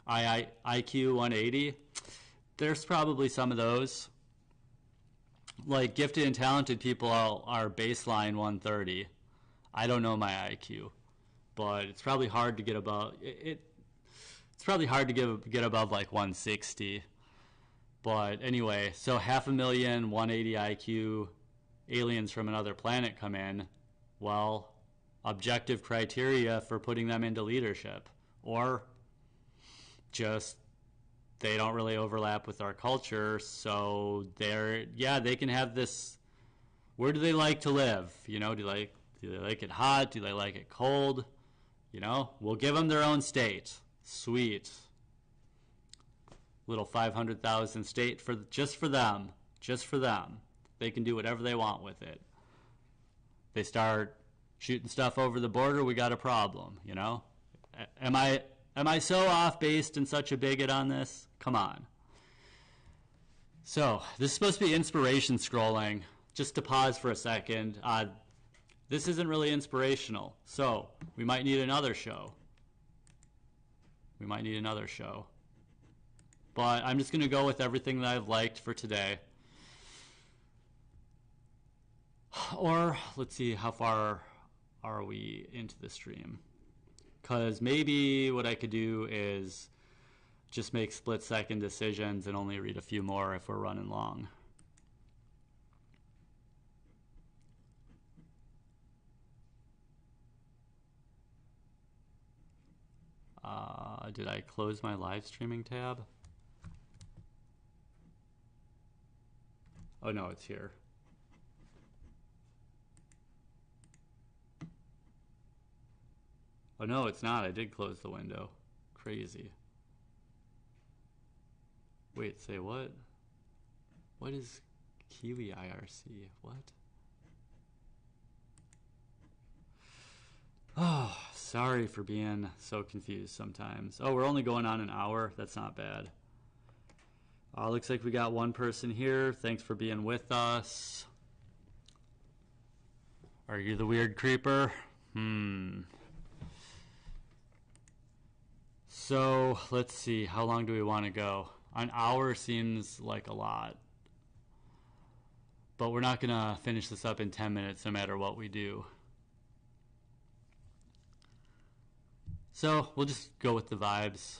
IQ 180. There's probably some of those. Like gifted and talented people are baseline 130. I don't know my IQ, but it's probably hard to get above it. It's probably hard to get above like 160. But anyway, so 500,000 180 IQ aliens from another planet come in. Well, objective criteria for putting them into leadership, or just they don't really overlap with our culture, so they can have this. Where do they like to live? You know, do they like it hot? Do they like it cold? You know, we'll give them their own state. Sweet. Little 500,000 state just for them. They can do whatever they want with it. They start shooting stuff over the border, we got a problem, you know? Am I so off based and such a bigot on this? Come on. So, this is supposed to be inspiration scrolling. Just to pause for a second, this isn't really inspirational, so we might need another show. But I'm just going to go with everything that I've liked for today. Or, let's see, how far are we into the stream? Because maybe what I could do is just make split-second decisions and only read a few more if we're running long. Did I close my live streaming tab? Oh no, it's here. Oh no, it's not. I did close the window. Crazy. Wait, say what? What is Kiwi IRC? What? Oh, sorry for being so confused sometimes. Oh, we're only going on an hour. That's not bad. Looks like we got one person here. Thanks for being with us. Are you the weird creeper? So, let's see. How long do we want to go? An hour seems like a lot. But we're not going to finish this up in 10 minutes no matter what we do. So, we'll just go with the vibes.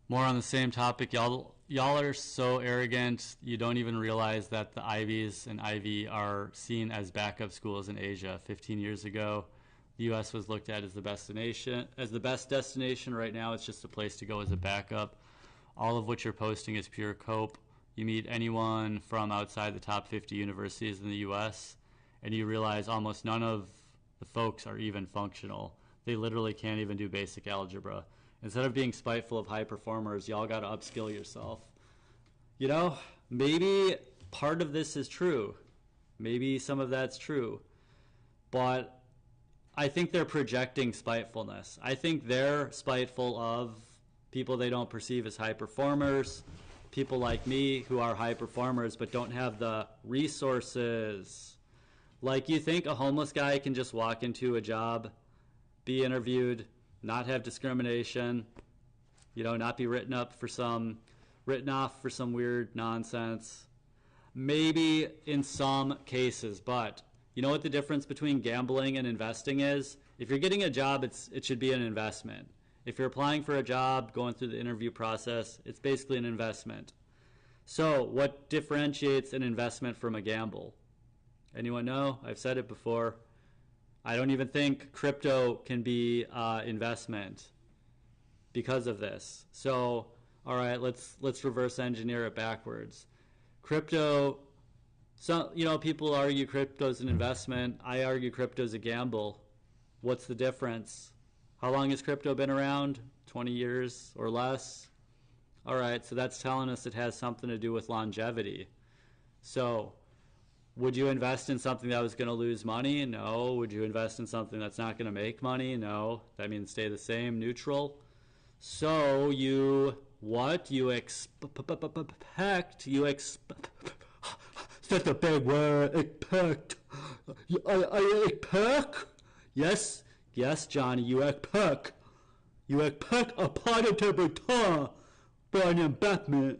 More on the same topic. Y'all are so arrogant, you don't even realize that the Ivies and Ivy are seen as backup schools in Asia. 15 years ago, the U.S. was looked at as the best destination. Right now, it's just a place to go as a backup. All of what you're posting is pure cope. You meet anyone from outside the top 50 universities in the U.S., and you realize almost none of the folks are even functional. They literally can't even do basic algebra. Instead of being spiteful of high performers, y'all got to upskill yourself. You know, maybe part of this is true. Maybe some of that's true. But I think they're projecting spitefulness. I think they're spiteful of people they don't perceive as high performers, people like me who are high performers but don't have the resources. Like, you think a homeless guy can just walk into a job, be interviewed, not have discrimination, you know, not be written off for some weird nonsense? Maybe in some cases, but you know what the difference between gambling and investing is? If you're getting a job, it should be an investment. If you're applying for a job, going through the interview process, it's basically an investment. So what differentiates an investment from a gamble? Anyone know? I've said it before. I don't even think crypto can be investment because of this. So, all right, let's reverse engineer it backwards. Crypto, so, you know, people argue crypto's an investment. I argue crypto's a gamble. What's the difference? How long has crypto been around? 20 years or less? All right, so that's telling us it has something to do with longevity. So, would you invest in something that was going to lose money? No. Would you invest in something that's not going to make money? No. That means stay the same, neutral. So what? You expect, such a big word, expect. I expect? Yes, Johnny, you expect. You expect a positive return for an investment.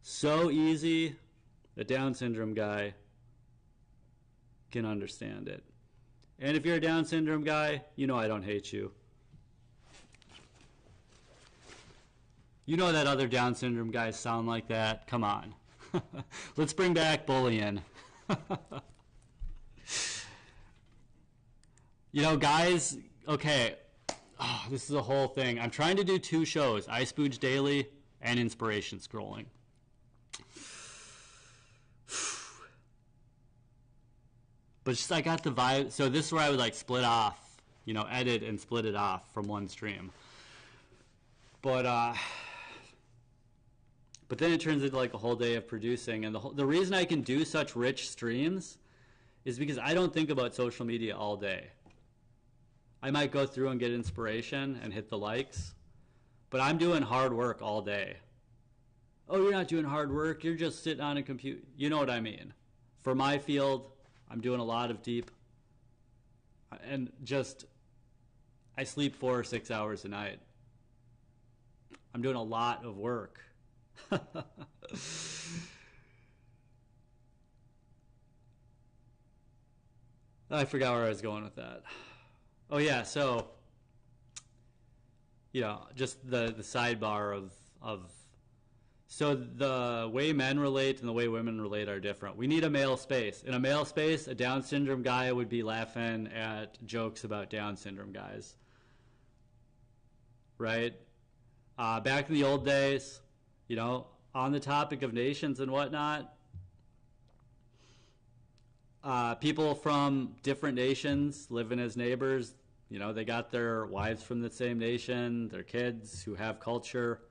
So easy, a Down syndrome guy can understand it. And if you're a Down syndrome guy, you know I don't hate you. You know that other Down syndrome guys sound like that? Come on. Let's bring back bullying. You know, guys, okay, this is a whole thing. I'm trying to do 2 shows, iSpooge Daily and Inspiration Scrolling. But just I got the vibe. So this is where I would like split off, you know, edit and split it off from one stream. But then it turns into like a whole day of producing. And the reason I can do such rich streams is because I don't think about social media all day. I might go through and get inspiration and hit the likes, but I'm doing hard work all day. Oh, you're not doing hard work. You're just sitting on a computer. You know what I mean. For my field, I'm doing a lot of deep, and just, I sleep 4 or 6 hours a night. I'm doing a lot of work. I forgot where I was going with that. Oh yeah, so, you know, just the sidebar of So the way men relate and the way women relate are different. We need a male space. In a male space, a Down syndrome guy would be laughing at jokes about Down syndrome guys. Right? Back in the old days, you know, on the topic of nations and whatnot, people from different nations living as neighbors, you know, they got their wives from the same nation, their kids who have culture,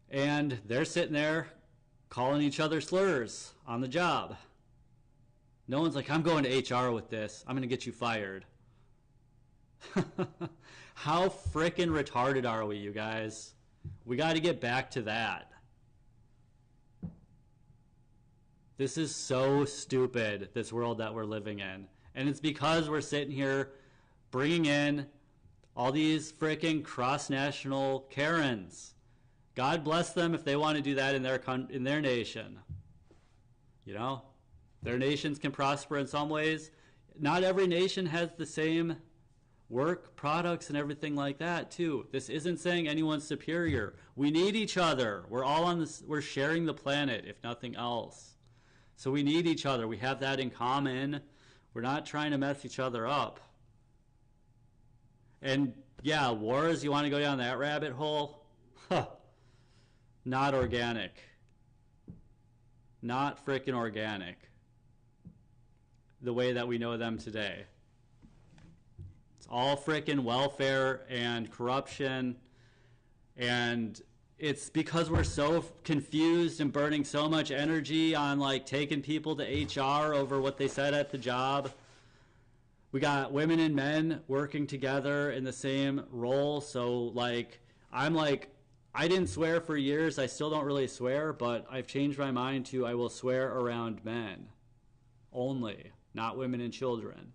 and they're sitting there calling each other slurs on the job. No one's like, I'm going to HR with this. I'm going to get you fired. How frickin' retarded are we, you guys? We got to get back to that. This is so stupid, this world that we're living in. And it's because we're sitting here bringing in all these frickin' cross-national Karens. God bless them if they want to do that in their nation. You know? Their nations can prosper in some ways. Not every nation has the same work, products, and everything like that, too. This isn't saying anyone's superior. We need each other. We're all on this, we're sharing the planet, if nothing else. So we need each other. We have that in common. We're not trying to mess each other up. And yeah, wars, you want to go down that rabbit hole? Huh. Not organic. Not frickin' organic. The way that we know them today. It's all frickin' welfare and corruption, and it's because we're so confused and burning so much energy on like taking people to HR over what they said at the job. We got women and men working together in the same role, so like I didn't swear for years. I still don't really swear, but I've changed my mind to I will swear around men only, not women and children.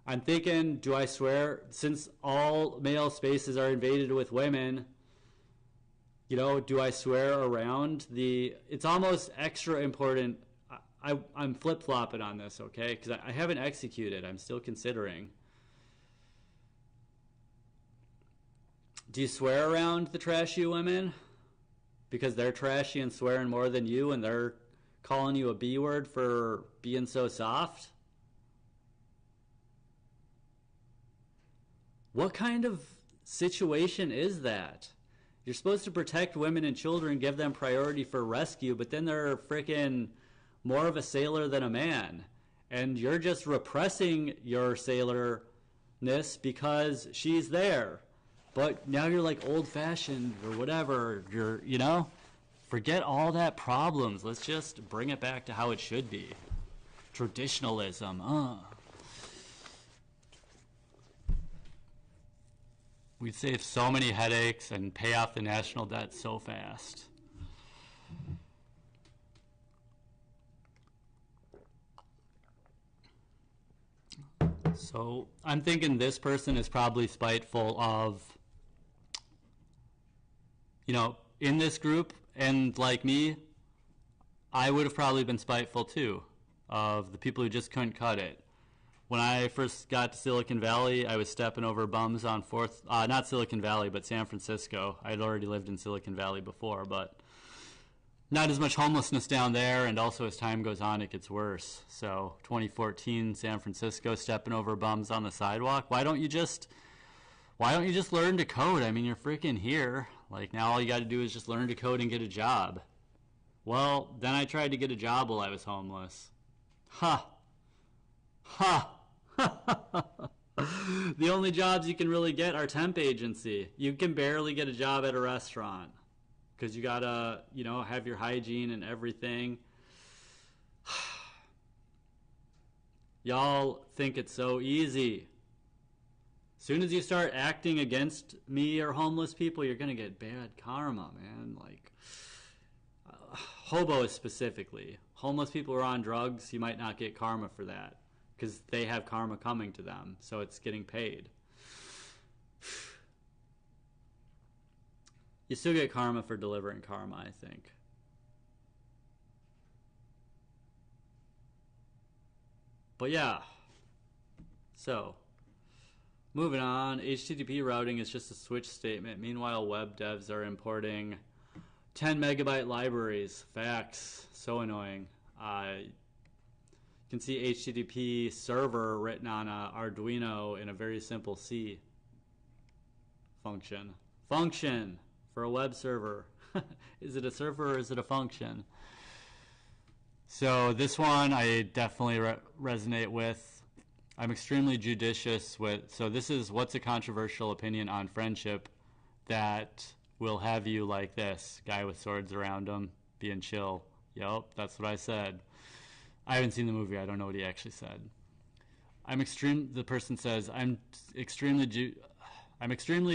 I'm thinking, do I swear, since all male spaces are invaded with women, you know, do I swear around it's almost extra important. I'm flip-flopping on this, okay? Because I haven't executed. I'm still considering. Do you swear around the trashy women? Because they're trashy and swearing more than you, and they're calling you a B word for being so soft? What kind of situation is that? You're supposed to protect women and children, give them priority for rescue, but then they're freaking more of a sailor than a man. And you're just repressing your sailorness because she's there. But now you're like old-fashioned or whatever. You're, you know, forget all that problems. Let's just bring it back to how it should be. Traditionalism, We'd save so many headaches and pay off the national debt so fast. So I'm thinking this person is probably spiteful of, you know, in this group, and like me, I would have probably been spiteful too, of the people who just couldn't cut it. When I first got to Silicon Valley, I was stepping over bums on not Silicon Valley, but San Francisco. I had already lived in Silicon Valley before, but not as much homelessness down there, and also as time goes on, it gets worse. So 2014, San Francisco, stepping over bums on the sidewalk. Why don't you just learn to code? I mean, you're freaking here. Like, now all you got to do is just learn to code and get a job. Well, then I tried to get a job while I was homeless. Ha! Ha! The only jobs you can really get are temp agency. You can barely get a job at a restaurant because you gotta, you know, have your hygiene and everything. Y'all think it's so easy. As soon as you start acting against me or homeless people, you're gonna get bad karma, man. Like, hobos specifically. Homeless people who are on drugs, you might not get karma for that, because they have karma coming to them, so it's getting paid. You still get karma for delivering karma, I think. But yeah. So, moving on. HTTP routing is just a switch statement. Meanwhile, web devs are importing 10 megabyte libraries. Facts. So annoying. You can see HTTP server written on a Arduino in a very simple C function. Function for a web server. Is it a server or is it a function? So this one I definitely resonate with. I'm extremely judicious with, so this is what's a controversial opinion on friendship that will have you like this, guy with swords around him, being chill. Yup, that's what I said. I haven't seen the movie, I don't know what he actually said. The person says, I'm extremely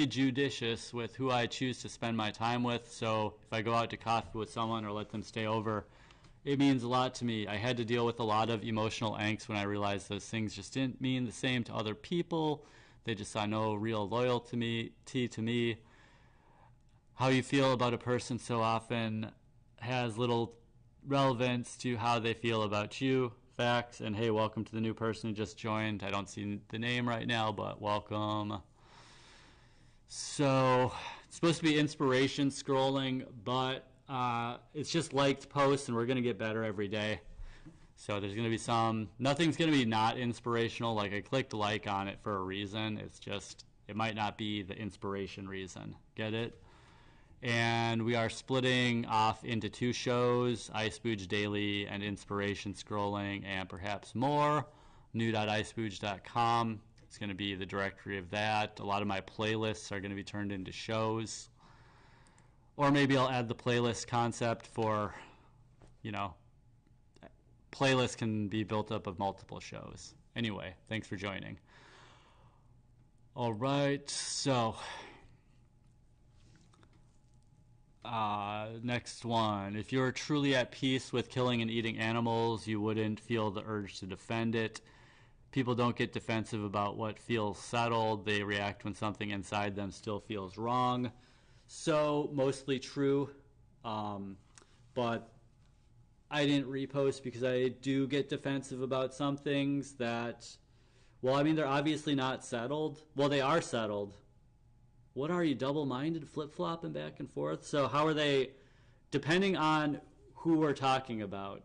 judicious with who I choose to spend my time with, so if I go out to coffee with someone or let them stay over, it means a lot to me. I had to deal with a lot of emotional angst when I realized those things just didn't mean the same to other people. They just saw no real loyalty to me. How you feel about a person so often has little relevance to how they feel about you. Facts. And hey, welcome to the new person who just joined. I don't see the name right now, but welcome. So it's supposed to be inspiration scrolling, but it's just liked posts, and we're going to get better every day. So there's going to be nothing's going to be not inspirational. Like, I clicked like on it for a reason. It's just, it might not be the inspiration reason. Get it? And we are splitting off into 2 shows, iSpooge Daily and Inspiration Scrolling, and perhaps more. new.ispooge.com. It's going to be the directory of that. A lot of my playlists are going to be turned into shows. Or maybe I'll add the playlist concept for, playlists can be built up of multiple shows. Anyway, thanks for joining. All right, so next one. If you're truly at peace with killing and eating animals, you wouldn't feel the urge to defend it. People don't get defensive about what feels settled. They react when something inside them still feels wrong. So, mostly true, but I didn't repost because I do get defensive about some things that, they're obviously not settled. Well, they are settled. What are you, double-minded, flip-flopping back and forth? So how are they, depending on who we're talking about,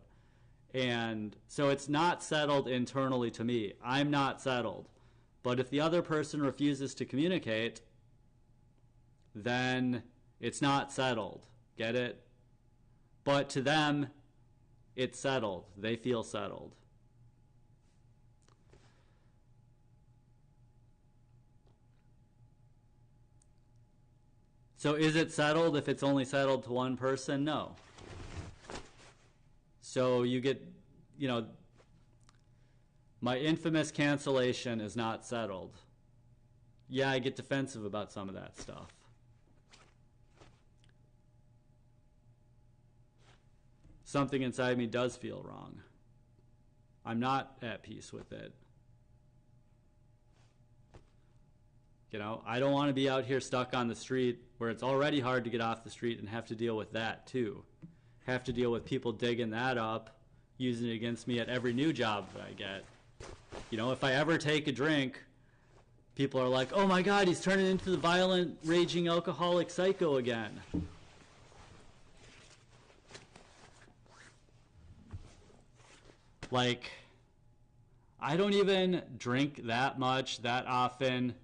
and so it's not settled internally to me. I'm not settled. But if the other person refuses to communicate, then it's not settled. Get it? But to them, it's settled. They feel settled. So is it settled if it's only settled to one person? No. So you get, my infamous cancellation is not settled. Yeah, I get defensive about some of that stuff. Something inside me does feel wrong. I'm not at peace with it. I don't want to be out here stuck on the street where it's already hard to get off the street and have to deal with that too. Have to deal with people digging that up, using it against me at every new job that I get. If I ever take a drink, people are like, oh my God, he's turning into the violent, raging alcoholic psycho again. Like, I don't even drink that much, that often.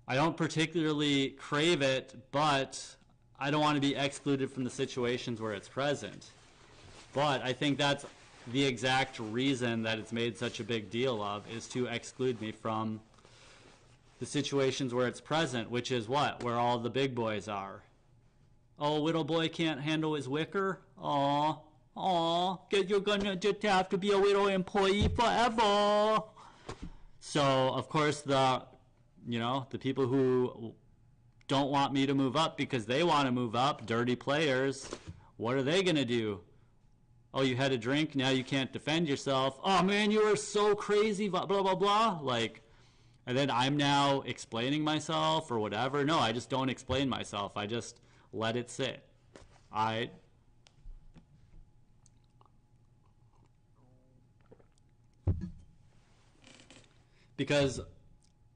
I don't particularly crave it, but I don't want to be excluded from the situations where it's present. But I think that's the exact reason that it's made such a big deal of, is to exclude me from the situations where it's present, which is what? Where all the big boys are. Oh, little boy can't handle his wicker? Aw. You're gonna just have to be a little employee forever. So, of course, the people who don't want me to move up because they want to move up, dirty players, what are they gonna do? Oh, you had a drink, now you can't defend yourself. Oh man, you are so crazy, blah, blah, blah. Like, and then I'm now explaining myself or whatever. No, I just don't explain myself. I just let it sit. Because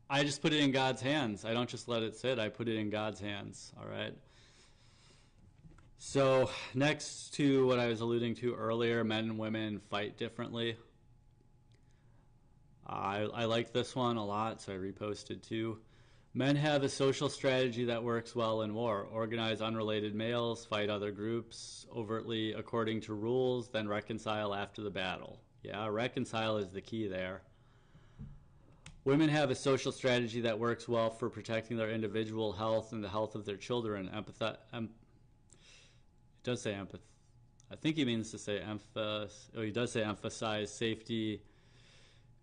I just put it in God's hands. I don't just let it sit. I put it in God's hands, all right? So next to what I was alluding to earlier, men and women fight differently. I like this one a lot, so I reposted too. Men have a social strategy that works well in war. Organize unrelated males, fight other groups overtly according to rules, then reconcile after the battle. Yeah, reconcile is the key there. Women have a social strategy that works well for protecting their individual health and the health of their children. It does say empath. I think he means to say he does say emphasize safety,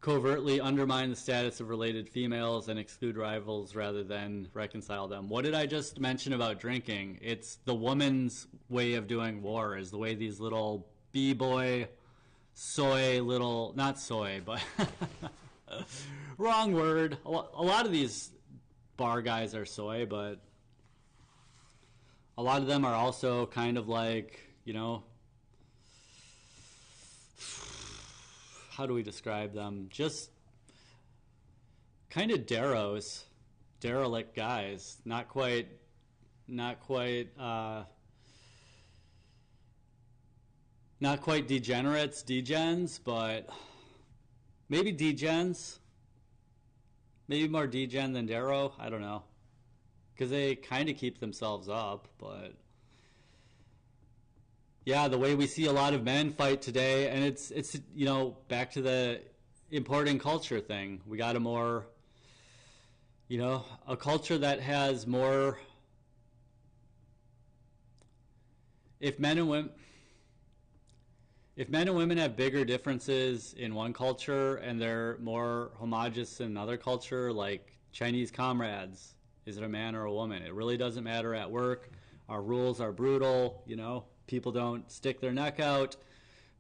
covertly undermine the status of related females, and exclude rivals rather than reconcile them. What did I just mention about drinking? It's the woman's way of doing war, is the way these little b-boy, soy little, not soy, but wrong word. A lot of these bar guys are soy, but a lot of them are also kind of like, you know, how do we describe them? Just kind of derelict guys. Not quite degenerates, degens, but maybe degens. Maybe more degen than Darrow. I don't know. Because they kind of keep themselves up, but yeah, the way we see a lot of men fight today, and it's you know, back to the importing culture thing. We got a more, you know, a culture that has more. If men and women have bigger differences in one culture and they're more homogenous in another culture, like Chinese comrades, is it a man or a woman? It really doesn't matter at work. Our rules are brutal, you know. People don't stick their neck out,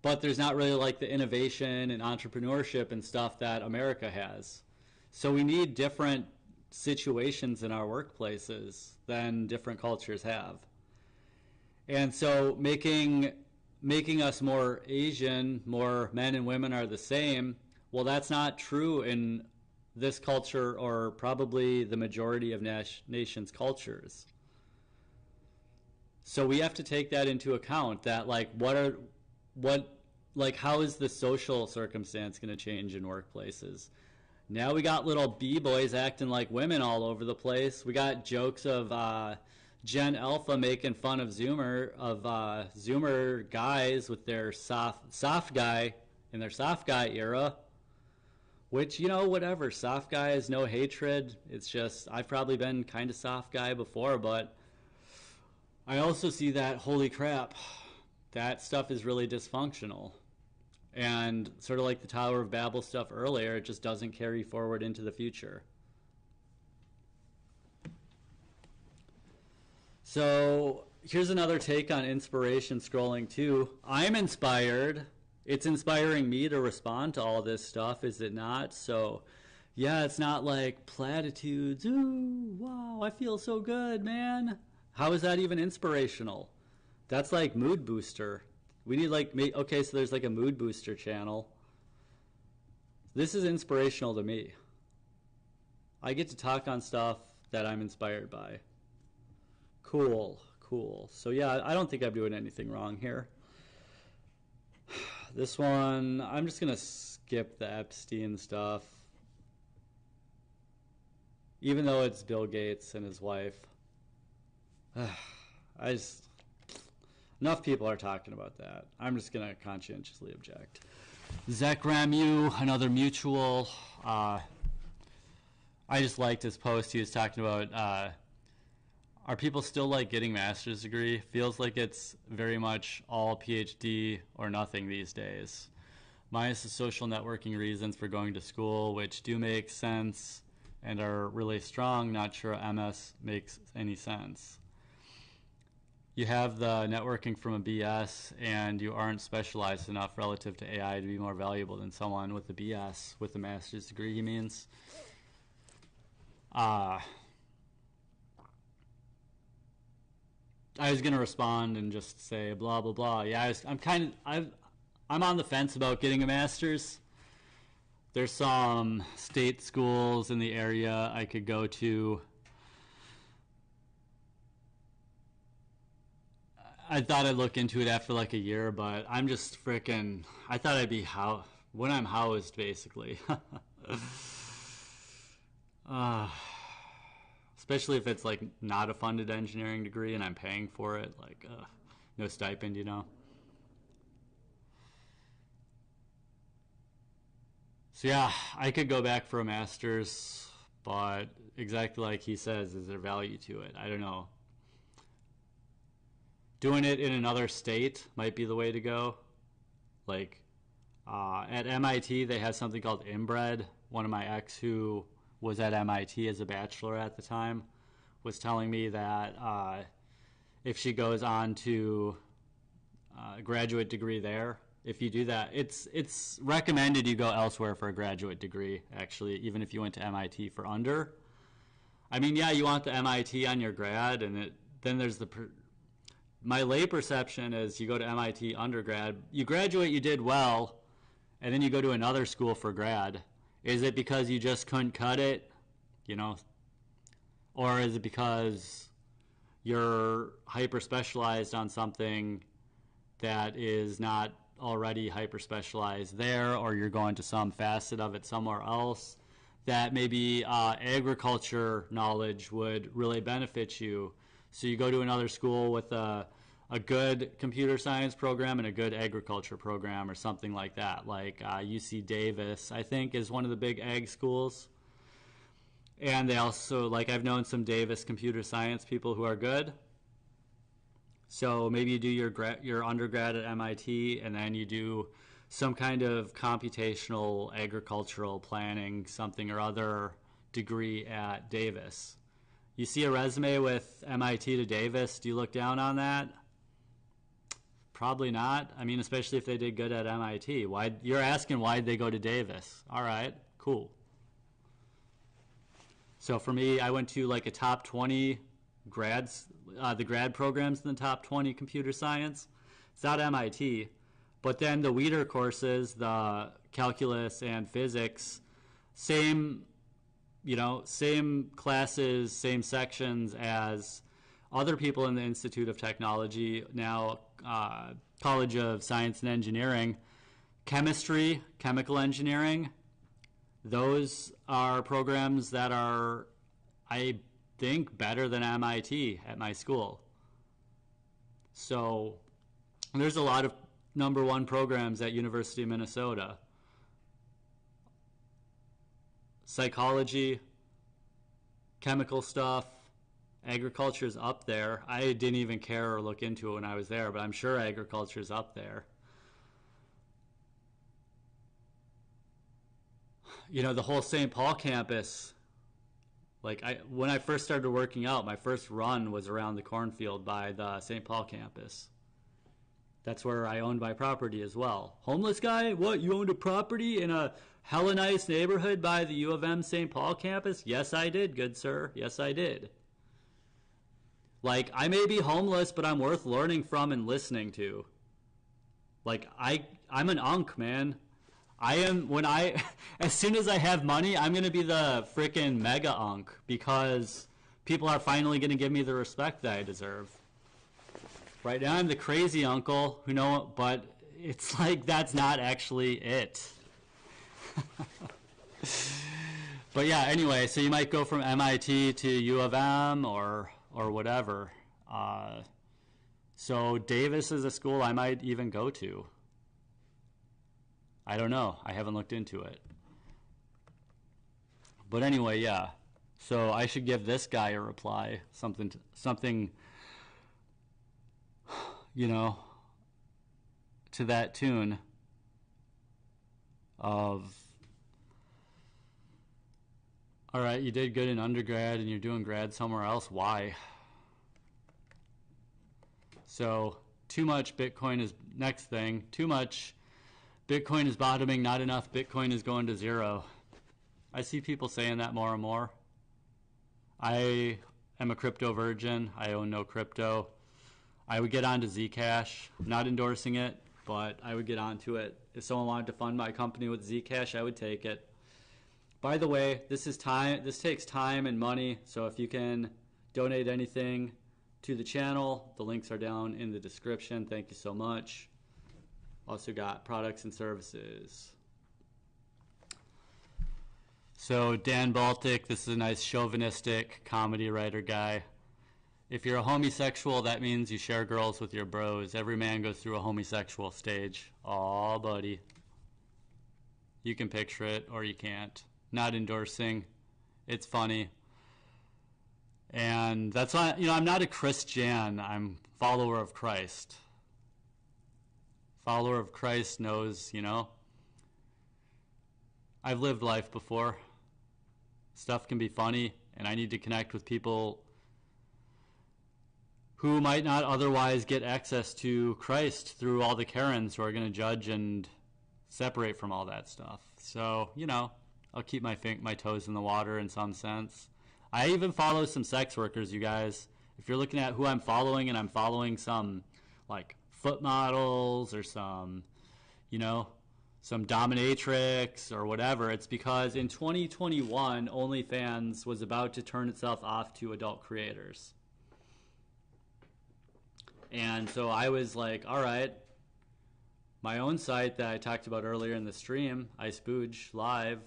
but there's not really like the innovation and entrepreneurship and stuff that America has. So we need different situations in our workplaces than different cultures have. And so making us more Asian, more men and women are the same, well, that's not true in this culture or probably the majority of nations' cultures. So we have to take that into account, that like how is the social circumstance going to change in workplaces? Now we got little b-boys acting like women all over the place. We got jokes of Gen Alpha making fun of Zoomer guys with their soft guy in their soft guy era. Which, you know, whatever. Soft guy is no hatred. It's just I've probably been kind of soft guy before, but I also see that, holy crap, that stuff is really dysfunctional. And sort of like the Tower of Babel stuff earlier, it just doesn't carry forward into the future. So here's another take on inspiration scrolling too. I'm inspired. It's inspiring me to respond to all this stuff, is it not? So yeah, it's not like platitudes. Ooh, wow, I feel so good, man. How is that even inspirational? That's like mood booster. We need like, okay, so there's like a mood booster channel. This is inspirational to me. I get to talk on stuff that I'm inspired by. Cool. So yeah, I don't think I'm doing anything wrong here. This one, I'm just going to skip the Epstein stuff. Even though it's Bill Gates and his wife. Enough people are talking about that. I'm just going to conscientiously object. Zach Ramu, another mutual. I just liked his post. He was talking about, are people still like getting master's degree? Feels like it's very much all PhD or nothing these days. Minus the social networking reasons for going to school, which do make sense and are really strong. Not sure MS makes any sense. You have the networking from a BS, and you aren't specialized enough relative to AI to be more valuable than someone with a BS, with a master's degree, he means. I was going to respond and just say blah, blah, blah. Yeah, I'm on the fence about getting a master's. There's some state schools in the area I could go to. I thought I'd look into it after like a year, but I'm just freaking. I thought I'd be when I'm housed, basically. uh, Especially if it's like not a funded engineering degree and I'm paying for it, like no stipend, you know. So yeah, I could go back for a master's, but exactly like he says, is there value to it? I don't know. Doing it in another state might be the way to go. Like at MIT, they have something called inbred. One of my ex who was at MIT as a bachelor at the time was telling me that if she goes on to a graduate degree there, if you do that, it's recommended you go elsewhere for a graduate degree, actually, even if you went to MIT for under. I mean, yeah, you want the MIT on your grad, and then there's my lay perception is you go to MIT undergrad, you graduate, you did well, and then you go to another school for grad. Is it because you just couldn't cut it, you know? Or is it because you're hyper specialized on something that is not already hyper specialized there, or you're going to some facet of it somewhere else that maybe agriculture knowledge would really benefit you? So you go to another school with a good computer science program and a good agriculture program or something like that. Like UC Davis, I think, is one of the big ag schools. And they also, like, I've known some Davis computer science people who are good. So maybe you do your undergrad at MIT, and then you do some kind of computational agricultural planning, something or other degree at Davis. You see a resume with MIT to Davis, do you look down on that? Probably not. I mean, especially if they did good at MIT. You're asking why'd they go to Davis? All right, cool. So for me, I went to like a top 20 grads, the grad programs in the top 20 computer science. It's not MIT, but then the Weeder courses, the calculus and physics, same classes, same sections as other people in the Institute of Technology, now College of Science and Engineering. Chemistry, chemical engineering, those are programs that are, I think, better than MIT at my school. So there's a lot of #1 programs at University of Minnesota. Psychology, chemical stuff, agriculture is up there. I didn't even care or look into it when I was there, but I'm sure agriculture is up there. You know, the whole St. Paul campus, like when I first started working out, my first run was around the cornfield by the St. Paul campus. That's where I owned my property as well. Homeless guy? What, you owned a property in a hella nice neighborhood by the U of M St. Paul campus? Yes, I did, good sir. Yes, I did. Like, I may be homeless, but I'm worth learning from and listening to. Like, I'm an unk, man. As soon as I have money, I'm going to be the freaking mega unk, because people are finally going to give me the respect that I deserve. Right now I'm the crazy uncle but it's like that's not actually it. But yeah, anyway, so you might go from MIT to U of M or whatever. So Davis is a school I might even go to. I don't know. I haven't looked into it. But anyway, yeah. So I should give this guy a reply. Something, you know, to that tune of, all right, you did good in undergrad and you're doing grad somewhere else. Why? So too much Bitcoin is, next thing, too much Bitcoin is bottoming, not enough Bitcoin is going to zero. I see people saying that more and more. I am a crypto virgin. I own no crypto. I would get onto Zcash. I'm not endorsing it, but I would get onto it. If someone wanted to fund my company with Zcash, I would take it. By the way, this takes time and money, so if you can donate anything to the channel. The links are down in the description. Thank you so much. Also got products and services. So Dan Baltic, this is a nice chauvinistic comedy writer guy. If you're a homosexual, that means you share girls with your bros. Every man goes through a homosexual stage. Aw, buddy. You can picture it, or you can't. Not endorsing. It's funny. And that's why, I'm not a Christian. I'm a follower of Christ. Follower of Christ knows, I've lived life before. Stuff can be funny, and I need to connect with people who might not otherwise get access to Christ through all the Karens who are going to judge and separate from all that stuff. So, I'll keep my toes in the water in some sense. I even follow some sex workers, you guys. If you're looking at who I'm following, and I'm following some, like, foot models or some, some dominatrix or whatever, it's because in 2021, OnlyFans was about to turn itself off to adult creators. And so I was like, all right, my own site that I talked about earlier in the stream, iSpooge Live,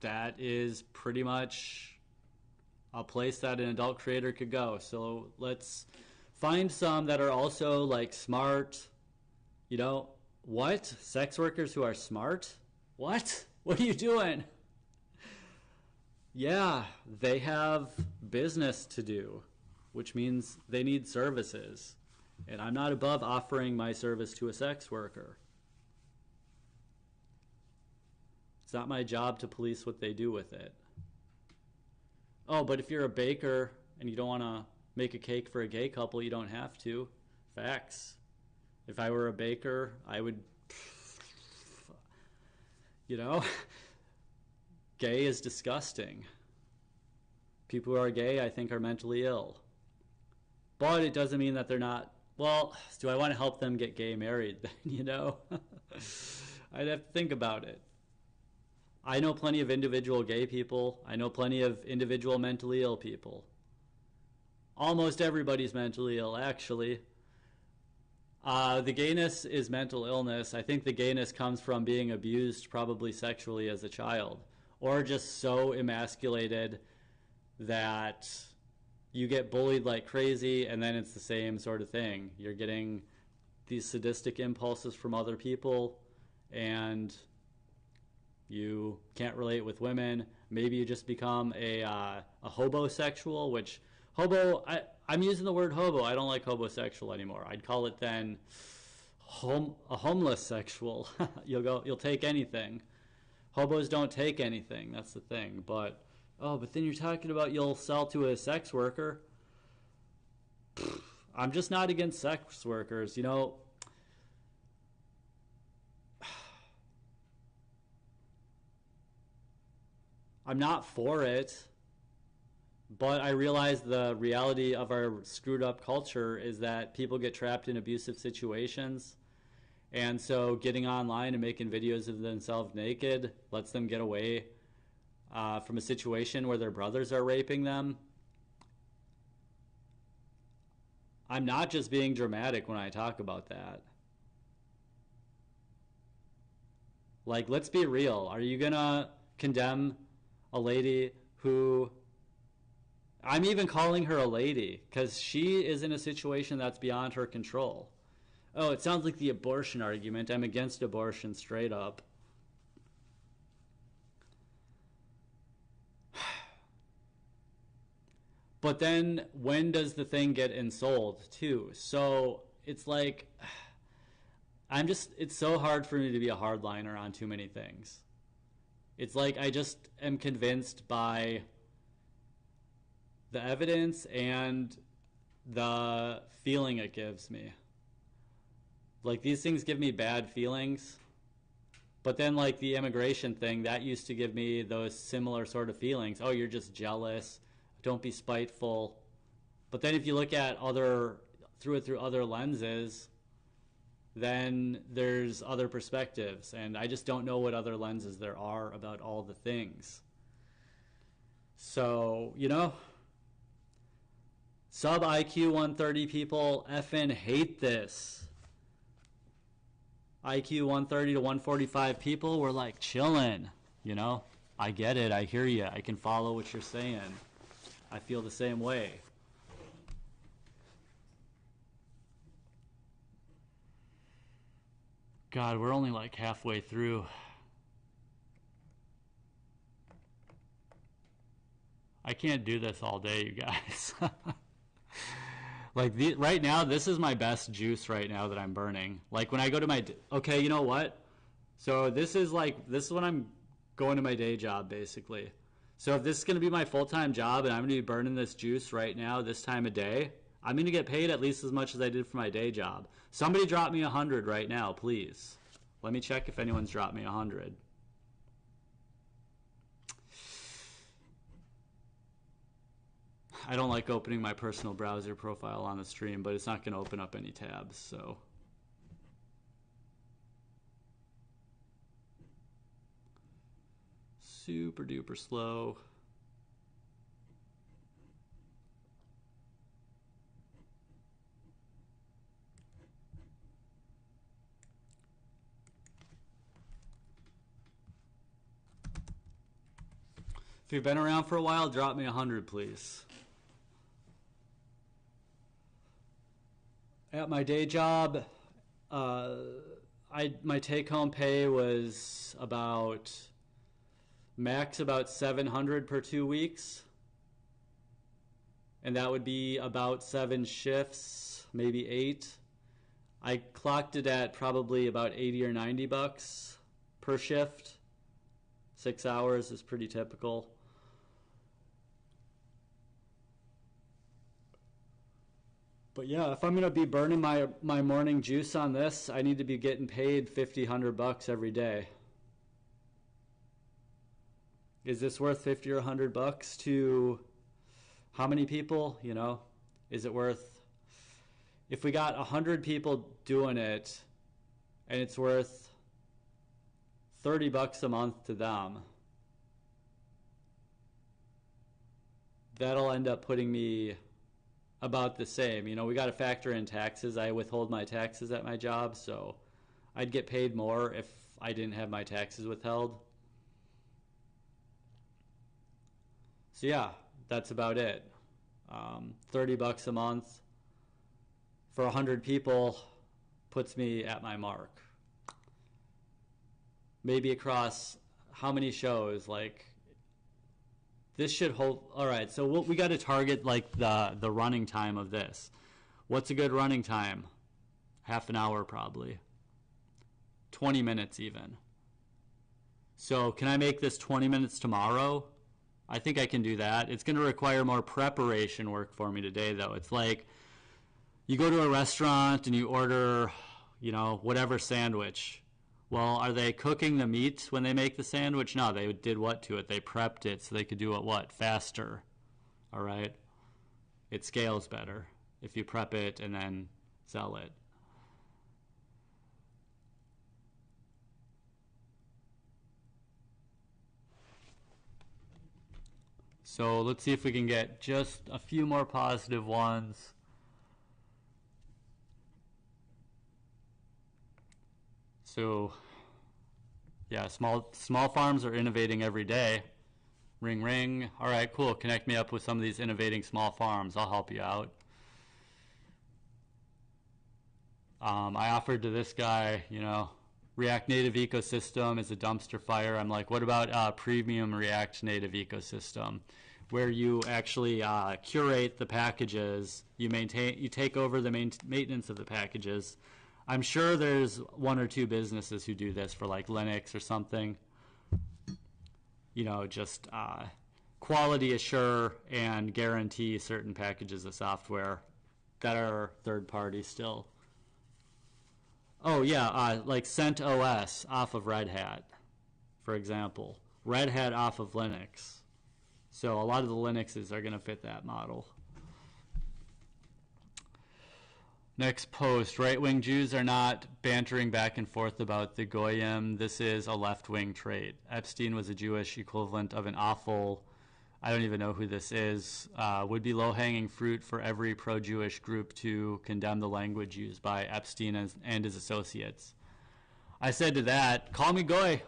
that is pretty much a place that an adult creator could go. So let's find some that are also like smart. What? Sex workers who are smart? What? What are you doing? Yeah, they have business to do, which means they need services. And I'm not above offering my service to a sex worker. It's not my job to police what they do with it. Oh, but if you're a baker and you don't want to make a cake for a gay couple, you don't have to. Facts. If I were a baker, I would, gay is disgusting. People who are gay, I think, are mentally ill. But it doesn't mean that they're not. Well, do I want to help them get gay married? I'd have to think about it. I know plenty of individual gay people. I know plenty of individual mentally ill people. Almost everybody's mentally ill, actually. The gayness is mental illness. I think the gayness comes from being abused, probably sexually, as a child. Or just so emasculated that you get bullied like crazy, and then it's the same sort of thing. You're getting these sadistic impulses from other people, and you can't relate with women. Maybe you just become a hobosexual, which I'm using the word hobo. I don't like hobosexual anymore. I'd call it then a homeless sexual. You'll take anything. Hobos don't take anything. That's the thing. But then you're talking about you'll sell to a sex worker. I'm just not against sex workers. I'm not for it, but I realize the reality of our screwed up culture is that people get trapped in abusive situations. And so getting online and making videos of themselves naked lets them get away from a situation where their brothers are raping them. I'm not just being dramatic when I talk about that. Like, let's be real. Are you gonna condemn a lady who, I'm even calling her a lady because she is in a situation that's beyond her control. Oh, it sounds like the abortion argument. I'm against abortion straight up. But then when does the thing get ensouled too? So it's like, it's so hard for me to be a hardliner on too many things. It's like I just am convinced by the evidence and the feeling it gives me. Like, these things give me bad feelings. But then, like, the immigration thing, that used to give me those similar sort of feelings. Oh, you're just jealous. Don't be spiteful. But then if you look at through other lenses, then there's other perspectives. And I just don't know what other lenses there are about all the things. So, Sub IQ 130 people effing hate this. IQ 130 to 145 people were like chilling, you know? I get it. I hear you. I can follow what you're saying. I feel the same way. God, we're only like halfway through. I can't do this all day, you guys. Like right now, this is my best juice right now that I'm burning. Like when I go to my, okay, you know what? So this is when I'm going to my day job basically. So if this is going to be my full-time job and I'm going to be burning this juice right now, this time of day, I'm going to get paid at least as much as I did for my day job. Somebody drop me 100 right now, please. Let me check if anyone's dropped me 100. I don't like opening my personal browser profile on the stream, but it's not going to open up any tabs, so. Super duper slow. If you've been around for a while, drop me 100, please. At my day job, my take-home pay was max about 700 per 2 weeks, and that would be about 7 shifts, maybe 8. I clocked it at probably about 80 or 90 bucks per shift. 6 hours is pretty typical. But yeah, if I'm going to be burning my morning juice on this, I need to be getting paid 50, 100 bucks every day. Is this worth 50 or 100 bucks to how many people? You know, is it worth, if we got 100 people doing it and it's worth 30 bucks a month to them, that'll end up putting me about the same. You know, we got to factor in taxes. I withhold my taxes at my job, so I'd get paid more if I didn't have my taxes withheld. So yeah, that's about it. 30 bucks a month for 100 people puts me at my mark. Maybe across how many shows? Like, this should hold. All right, so we got to target like the running time of this. What's a good running time? Half an hour probably. 20 minutes even. So can I make this 20 minutes tomorrow? I think I can do that. It's going to require more preparation work for me today, though. It's like you go to a restaurant and you order, you know, whatever sandwich. Well, are they cooking the meat when they make the sandwich? No, they did what to it? They prepped it so they could do it what? Faster. All right? It scales better if you prep it and then sell it. So let's see if we can get just a few more positive ones. So, yeah, small farms are innovating every day. Ring, ring. All right, cool. Connect me up with some of these innovating small farms. I'll help you out. I offered to this guy, you know, React Native ecosystem is a dumpster fire. I'm like, what about premium React Native ecosystem, where you actually curate the packages, you take over the maintenance of the packages. I'm sure there's 1 or 2 businesses who do this for like Linux or something. You know, just quality assure and guarantee certain packages of software that are third party still. Oh yeah, like CentOS off of Red Hat, for example. Red Hat off of Linux. So a lot of the Linuxes are going to fit that model. Next post, right-wing Jews are not bantering back and forth about the Goyim. This is a left-wing trait. Epstein was a Jewish equivalent of an awful I don't even know who this is, would be low-hanging fruit for every pro-Jewish group to condemn the language used by Epstein and his associates. I said to that, call me Goy.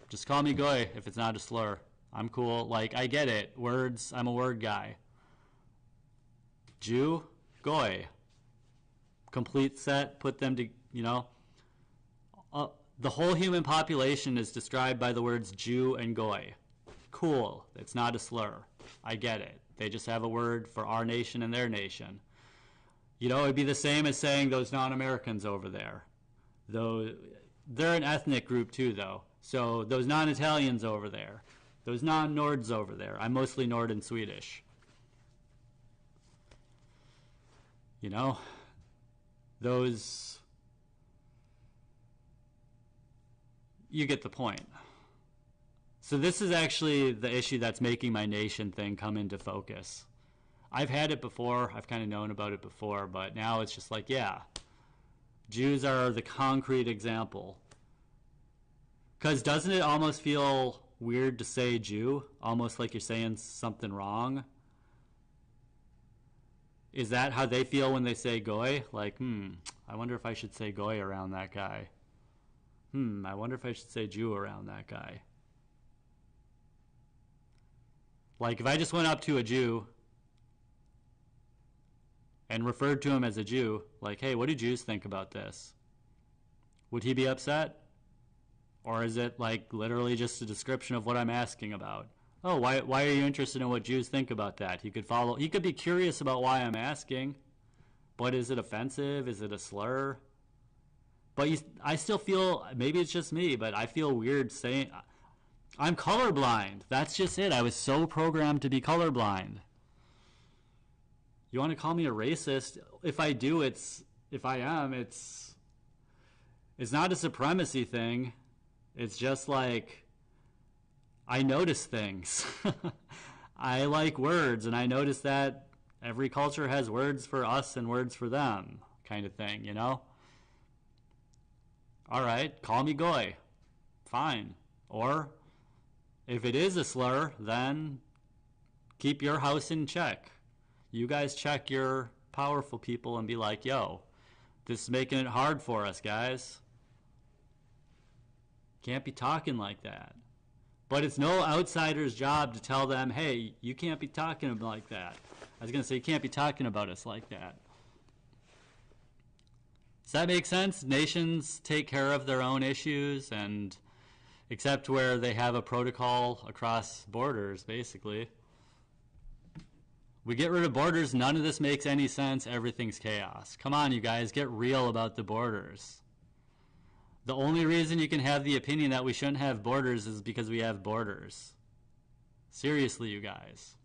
Just call me Goy if it's not a slur. I'm cool. Like, I get it. Words, I'm a word guy. Jew, Goy. Complete set, put them to, the whole human population is described by the words Jew and Goy. Cool. It's not a slur. I get it. They just have a word for our nation and their nation. It'd be the same as saying those non-Americans over there. Though they're an ethnic group too, though. So those non-Italians over there. Those non-Nords over there. I'm mostly Nord and Swedish. Those... You get the point. So this is actually the issue that's making my nation thing come into focus. I've had it before. I've kind of known about it before, but now it's just like, yeah, Jews are the concrete example. Because doesn't it almost feel weird to say Jew? Almost like you're saying something wrong? Is that how they feel when they say Goy? Like, I wonder if I should say Goy around that guy. I wonder if I should say Jew around that guy. Like, if I just went up to a Jew and referred to him as a Jew, like, hey, what do Jews think about this? Would he be upset? Or is it, like, literally just a description of what I'm asking about? Oh, why are you interested in what Jews think about that? He could be curious about why I'm asking. But is it offensive? Is it a slur? But I still feel, maybe it's just me, but I feel weird saying, I'm colorblind. That's just it. I was so programmed to be colorblind. You want to call me a racist? If I do, it's not a supremacy thing. It's just like, I notice things. I like words, and I notice that every culture has words for us and words for them, kind of thing, All right, call me Goy. Fine. Or, if it is a slur, then keep your house in check. You guys check your powerful people and be like, yo, this is making it hard for us, guys. Can't be talking like that. But it's no outsider's job to tell them, hey, you can't be talking like that. I was going to say, you can't be talking about us like that. Does that make sense? Nations take care of their own issues, and except where they have a protocol across borders, basically. We get rid of borders, none of this makes any sense, everything's chaos. Come on, you guys, get real about the borders. The only reason you can have the opinion that we shouldn't have borders is because we have borders. Seriously, you guys.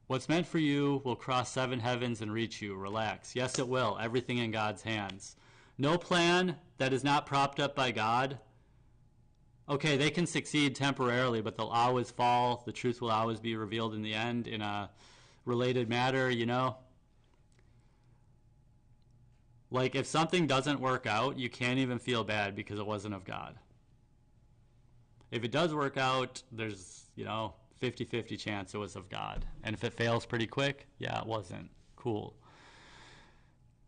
What's meant for you will cross 7 heavens and reach you. Relax. Yes, it will. Everything in God's hands. No plan that is not propped up by God. Okay, they can succeed temporarily, but they'll always fall. The truth will always be revealed in the end in a related matter, Like, if something doesn't work out, you can't even feel bad because it wasn't of God. If it does work out, there's, 50-50 chance it was of God. And if it fails pretty quick, yeah, it wasn't. Cool.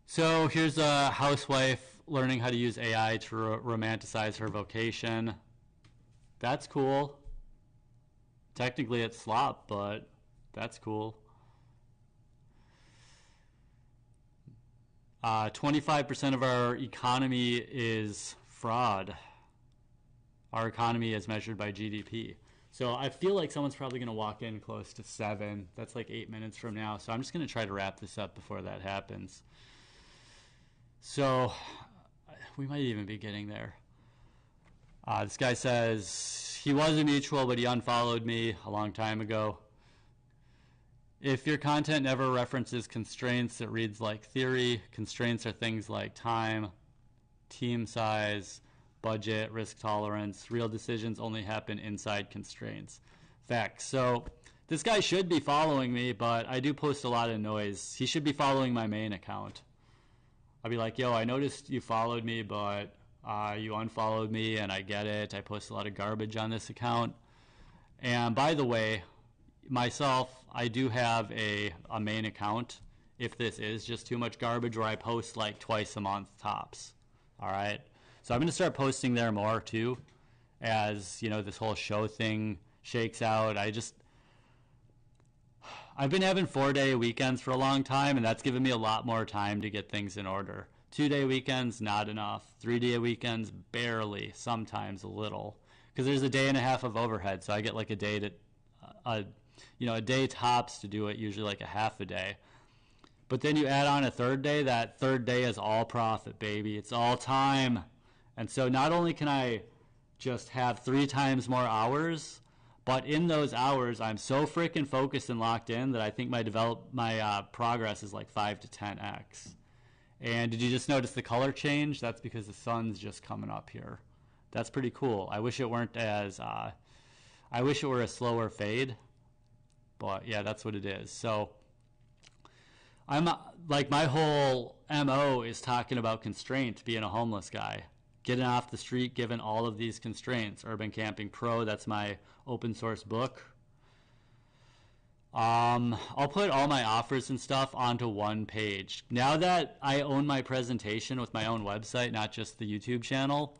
So here's a housewife learning how to use AI to romanticize her vocation. That's cool. Technically it's slop, but that's cool. 25% of our economy is fraud. Our economy is measured by GDP. So I feel like someone's probably going to walk in close to 7. That's like 8 minutes from now. So I'm just going to try to wrap this up before that happens. So we might even be getting there. This guy says, he was a mutual, but he unfollowed me a long time ago. If your content never references constraints, it reads like theory. Constraints are things like time, team size, budget, risk tolerance. Real decisions only happen inside constraints. Facts. So this guy should be following me, but I do post a lot of noise. He should be following my main account. I'll be like, yo, I noticed you followed me, but You unfollowed me, and I get it. I post a lot of garbage on this account. And by the way, myself, I do have a main account if this is just too much garbage, where I post like twice a month tops. All right. So I'm going to start posting there more too, as you know, this whole show thing shakes out. I've been having 4-day weekends for a long time, and that's given me a lot more time to get things in order. 2-day weekends, not enough. 3-day weekends, barely, sometimes a little. Because there's a day and a half of overhead, so I get like a day to, a day tops to do it, usually like a half a day. But then you add on a third day, that third day is all profit, baby. It's all time. And so not only can I just have 3 times more hours, but in those hours, I'm so freaking focused and locked in that I think my progress is like 5 to 10x. And did you just notice the color change? That's because the sun's just coming up here. That's pretty cool. I wish it weren't as, I wish it were a slower fade, but yeah, that's what it is. So I'm like, my whole MO is talking about constraint, being a homeless guy, getting off the street, given all of these constraints. Urban Camping Pro, that's my open source book. I'll put all my offers and stuff onto one page. Now that I own my presentation with my own website, not just the YouTube channel,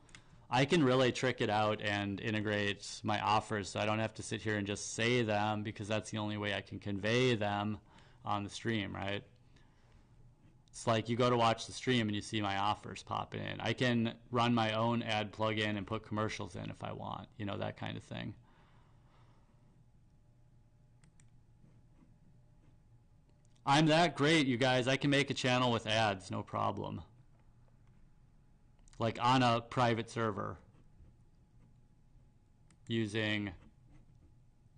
I can really trick it out and integrate my offers, so I don't have to sit here and just say them, because that's the only way I can convey them on the stream, right? It's like you go to watch the stream and you see my offers popping in. I can run my own ad plugin and put commercials in if I want, that kind of thing. I'm that great, you guys. I can make a channel with ads, no problem. Like on a private server, using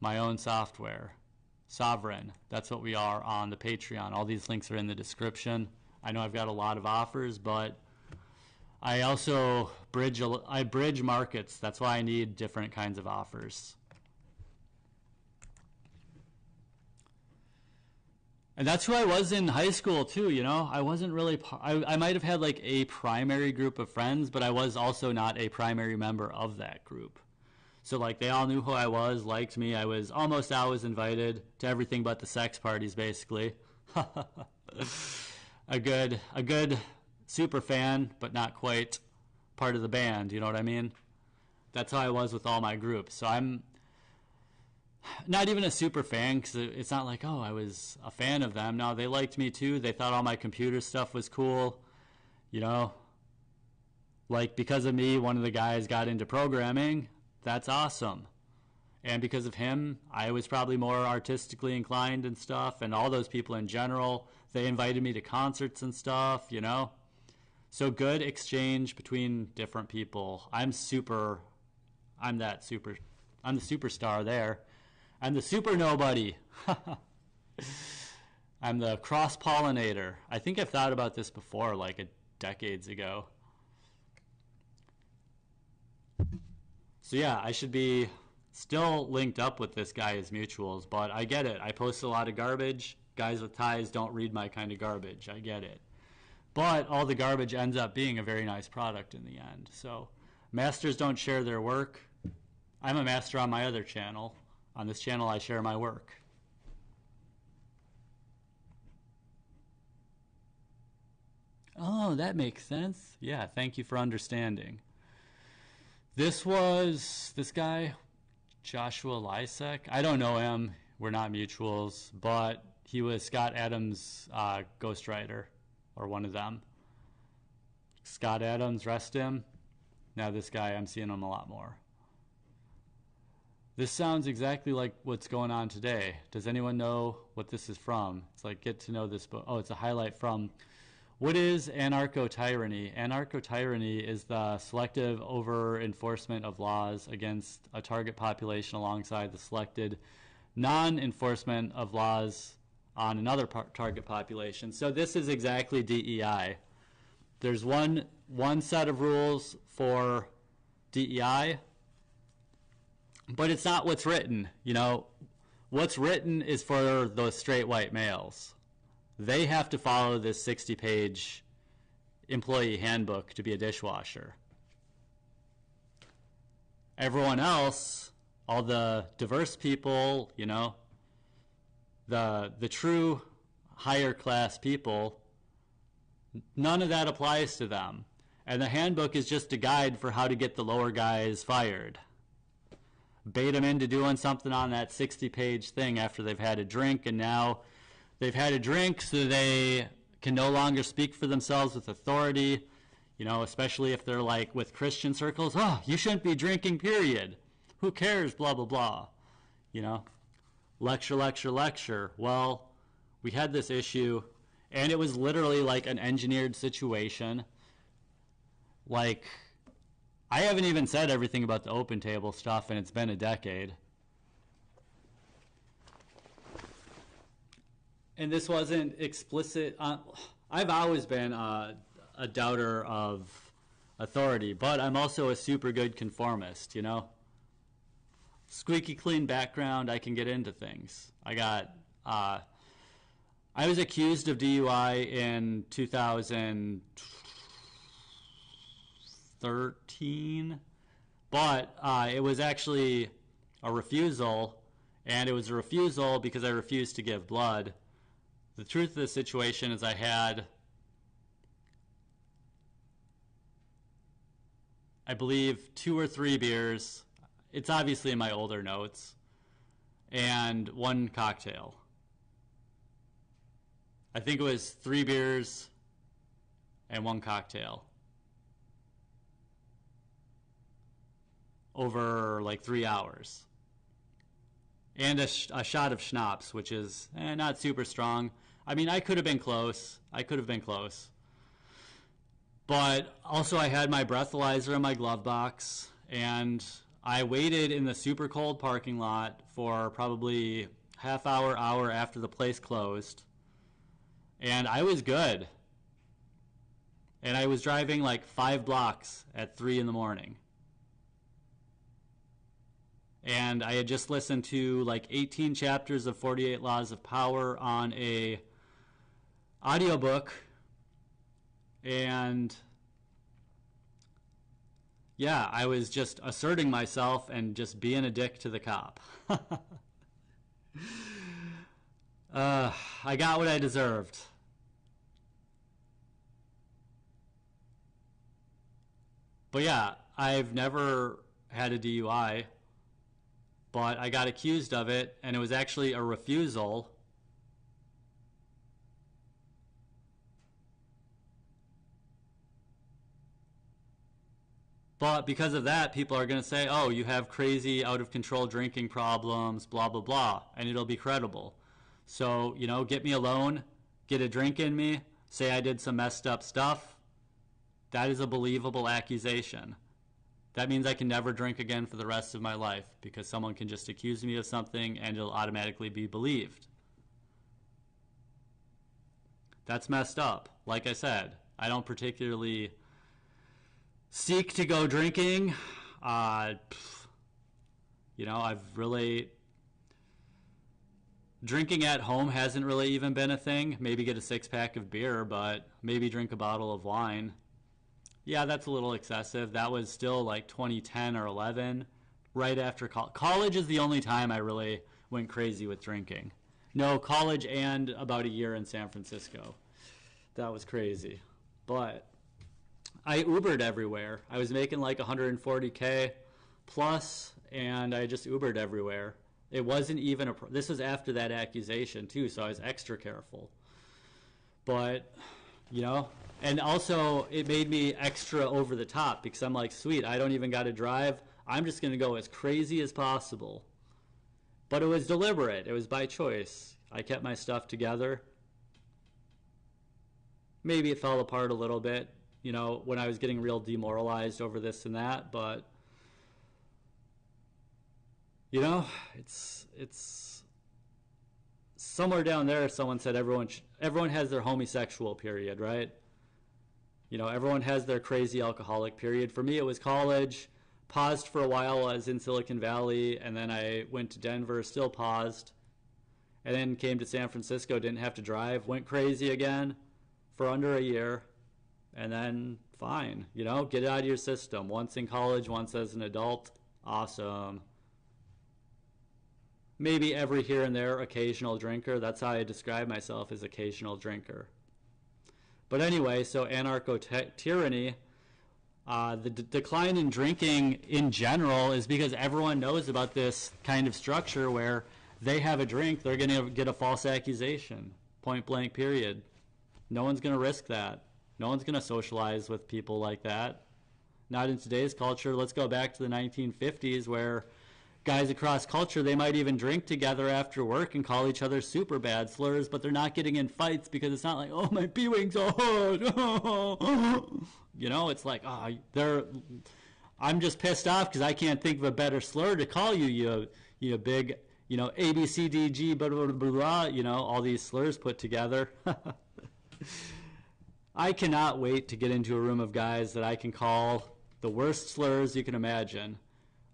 my own software. Sovereign, that's what we are on the Patreon. All these links are in the description. I know I've got a lot of offers, but I also bridge markets. That's why I need different kinds of offers. And that's who I was in high school too, I wasn't really, I might have had like a primary group of friends, but I was also not a primary member of that group. So like they all knew who I was, liked me. I was almost always invited to everything but the sex parties, basically. a good super fan, but not quite part of the band, you know what I mean? That's how I was with all my groups. So I'm not even a super fan, because it's not like, oh, I was a fan of them. No, they liked me too. They thought all my computer stuff was cool. Like because of me, one of the guys got into programming. That's awesome. And because of him, I was probably more artistically inclined and stuff. And all those people in general, they invited me to concerts and stuff, So good exchange between different people. I'm the superstar there. I'm the super nobody. I'm the cross-pollinator. I think I've thought about this before, like decades ago. So yeah, I should be still linked up with this guy as mutuals, but I get it. I post a lot of garbage. Guys with ties don't read my kind of garbage. I get it. But all the garbage ends up being a very nice product in the end. So masters don't share their work. I'm a master on my other channel. On this channel, I share my work. Oh, that makes sense. Yeah, thank you for understanding. This was this guy, Joshua Lysek. I don't know him. We're not mutuals, but he was Scott Adams' ghostwriter, or one of them. Scott Adams, rest him. Now this guy, I'm seeing him a lot more. This sounds exactly like what's going on today. Does anyone know what this is from? It's like, get to know this book. Oh, it's a highlight from, what is anarcho-tyranny? Anarcho-tyranny is the selective over-enforcement of laws against a target population alongside the selected non-enforcement of laws on another target population. So this is exactly DEI. There's one set of rules for DEI, but it's not what's written. What's written is for those straight white males. They have to follow this 60-page employee handbook to be a dishwasher. Everyone else, all the diverse people, you know, the true higher class people, none of that applies to them. And the handbook is just a guide for how to get the lower guys fired. Bait them into doing something on that 60-page thing after they've had a drink, and now they've had a drink so they can no longer speak for themselves with authority, you know, especially if they're like with Christian circles. Oh, you shouldn't be drinking, period. Who cares, blah, blah, blah. You know, lecture, lecture, lecture. Well, we had this issue, and it was literally like an engineered situation. Like, I haven't even said everything about the open table stuff, and it's been a decade. And this wasn't explicit. I've always been a doubter of authority, but I'm also a super good conformist, you know? Squeaky clean background, I can get into things. I was accused of DUI in 2013, but it was actually a refusal, and it was a refusal because I refused to give blood. The truth of the situation is I had, I believe, 2 or 3 beers. It's obviously in my older notes. And 1 cocktail. I think it was 3 beers and 1 cocktail. Over like 3 hours. And a shot of schnapps, which is not super strong. I mean, I could have been close. But also I had my breathalyzer in my glove box, and I waited in the super cold parking lot for probably half hour after the place closed. And I was good. And I was driving like 5 blocks at 3 in the morning. And I had just listened to like 18 chapters of 48 Laws of Power on a audiobook. And yeah, I was just asserting myself and just being a dick to the cop. I got what I deserved. But yeah, I've never had a DUI, but I got accused of it, and it was actually a refusal. But because of that, people are going to say, oh, you have crazy, out-of-control drinking problems, blah, blah, blah, and it'll be credible. So, you know, get me a loan, get a drink in me, say I did some messed up stuff. That is a believable accusation. That means I can never drink again for the rest of my life, because someone can just accuse me of something and it'll automatically be believed. That's messed up. Like I said, I don't particularly seek to go drinking. You know, drinking at home hasn't really even been a thing. Maybe get a 6-pack of beer, but maybe drink a bottle of wine. Yeah, that's a little excessive. That was still like 2010 or 11, right after college. College is the only time I really went crazy with drinking. No, college and about a year in San Francisco. That was crazy. But I Ubered everywhere. I was making like $140K plus, and I just Ubered everywhere. It wasn't even this was after that accusation too, so I was extra careful. But, you know, and also it made me extra over the top, because I'm like, sweet, I don't even got to drive. I'm just going to go as crazy as possible. But it was deliberate. It was by choice. I kept my stuff together. Maybe it fell apart a little bit, you know, when I was getting real demoralized over this and that, but you know, it's somewhere down there. Someone said everyone has their homosexual period, right? You know, everyone has their crazy alcoholic period. For me, it was college. Paused for a while while I was in Silicon Valley, and then I went to Denver, still paused, and then came to San Francisco, didn't have to drive, went crazy again for under a year, and then fine, you know, get it out of your system. Once in college, once as an adult, Awesome. Maybe every here and there occasional drinker. That's how I describe myself, as occasional drinker. But anyway, so anarcho-tyranny, the decline in drinking in general is because everyone knows about this kind of structure where they have a drink, they're going to get a false accusation. Point blank, period. No one's going to risk that. No one's going to socialize with people like that. Not in today's culture. Let's go back to the 1950s where guys across culture, they might even drink together after work and call each other super bad slurs, but they're not getting in fights because it's not like, oh, my B-wing's so hard. You know, it's like, oh, I'm just pissed off because I can't think of a better slur to call you, you big, you know, A, B, C, D, G, blah, blah, blah, blah, you know, all these slurs put together. I cannot wait to get into a room of guys that I can call the worst slurs you can imagine.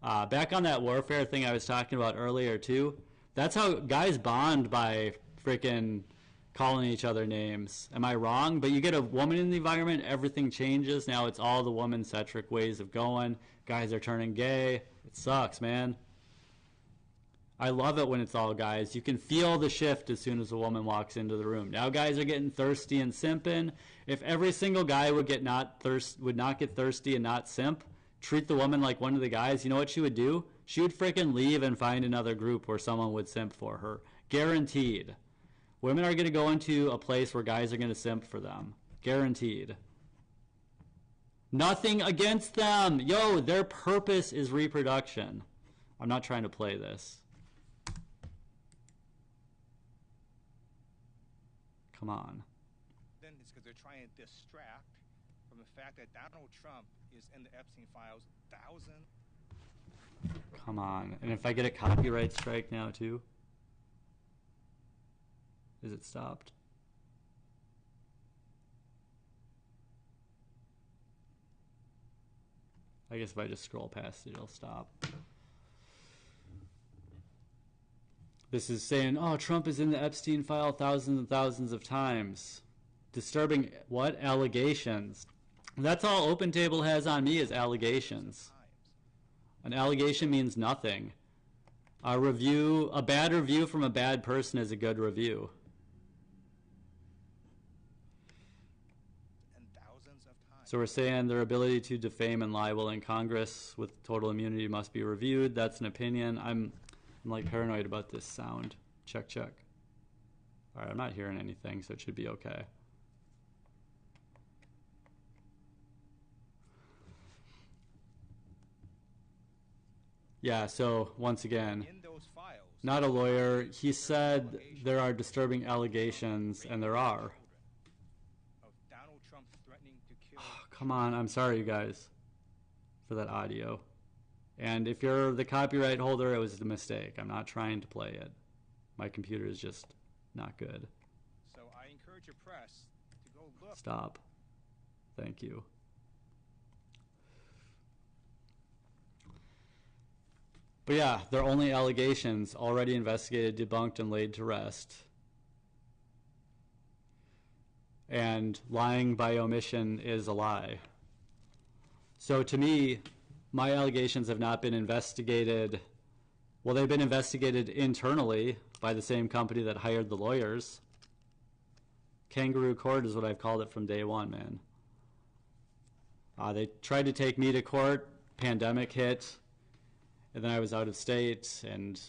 Back on that warfare thing I was talking about earlier too, that's how guys bond, by freaking calling each other names. Am I wrong? But you get a woman in the environment, everything changes. Now it's all the woman-centric ways of going. Guys are turning gay. It sucks, man. I love it when it's all guys. You can feel the shift as soon as a woman walks into the room. Now guys are getting thirsty and simping. If every single guy would not get thirsty and not simp, treat the woman like one of the guys, you know what she would do? She would freaking leave and find another group where someone would simp for her. Guaranteed. Women are going to go into a place where guys are going to simp for them. Guaranteed. Nothing against them. Yo, their purpose is reproduction. I'm not trying to play this. Come on. Then it's because they're trying to distract from the fact that Donald Trump is in the Epstein files. Come on. And if I get a copyright strike now too? Is it stopped? I guess if I just scroll past it, it'll stop. This is saying, oh, Trump is in the Epstein file thousands and thousands of times. Disturbing what? Allegations. That's all OpenTable has on me is allegations. An allegation means nothing. A bad review from a bad person is a good review. And thousands of times. So we're saying their ability to defame and libel in Congress with total immunity must be reviewed. That's an opinion. I'm like paranoid about this sound. Check, check. All right, I'm not hearing anything, so it should be okay. Yeah, so once again, In those files, not a lawyer. He said there are disturbing allegations, and there are. of Donald Trump threatening to kill. Come on, I'm sorry, you guys, for that audio. And if you're the copyright holder, it was a mistake. I'm not trying to play it. My computer is just not good. So I encourage your press to go look. Stop. Thank you. But yeah, they're only allegations, already investigated, debunked, and laid to rest. And lying by omission is a lie. So to me, my allegations have not been investigated. Well, they've been investigated internally by the same company that hired the lawyers. Kangaroo court is what I've called it from day one, man. They tried to take me to court, pandemic hit, and then I was out of state and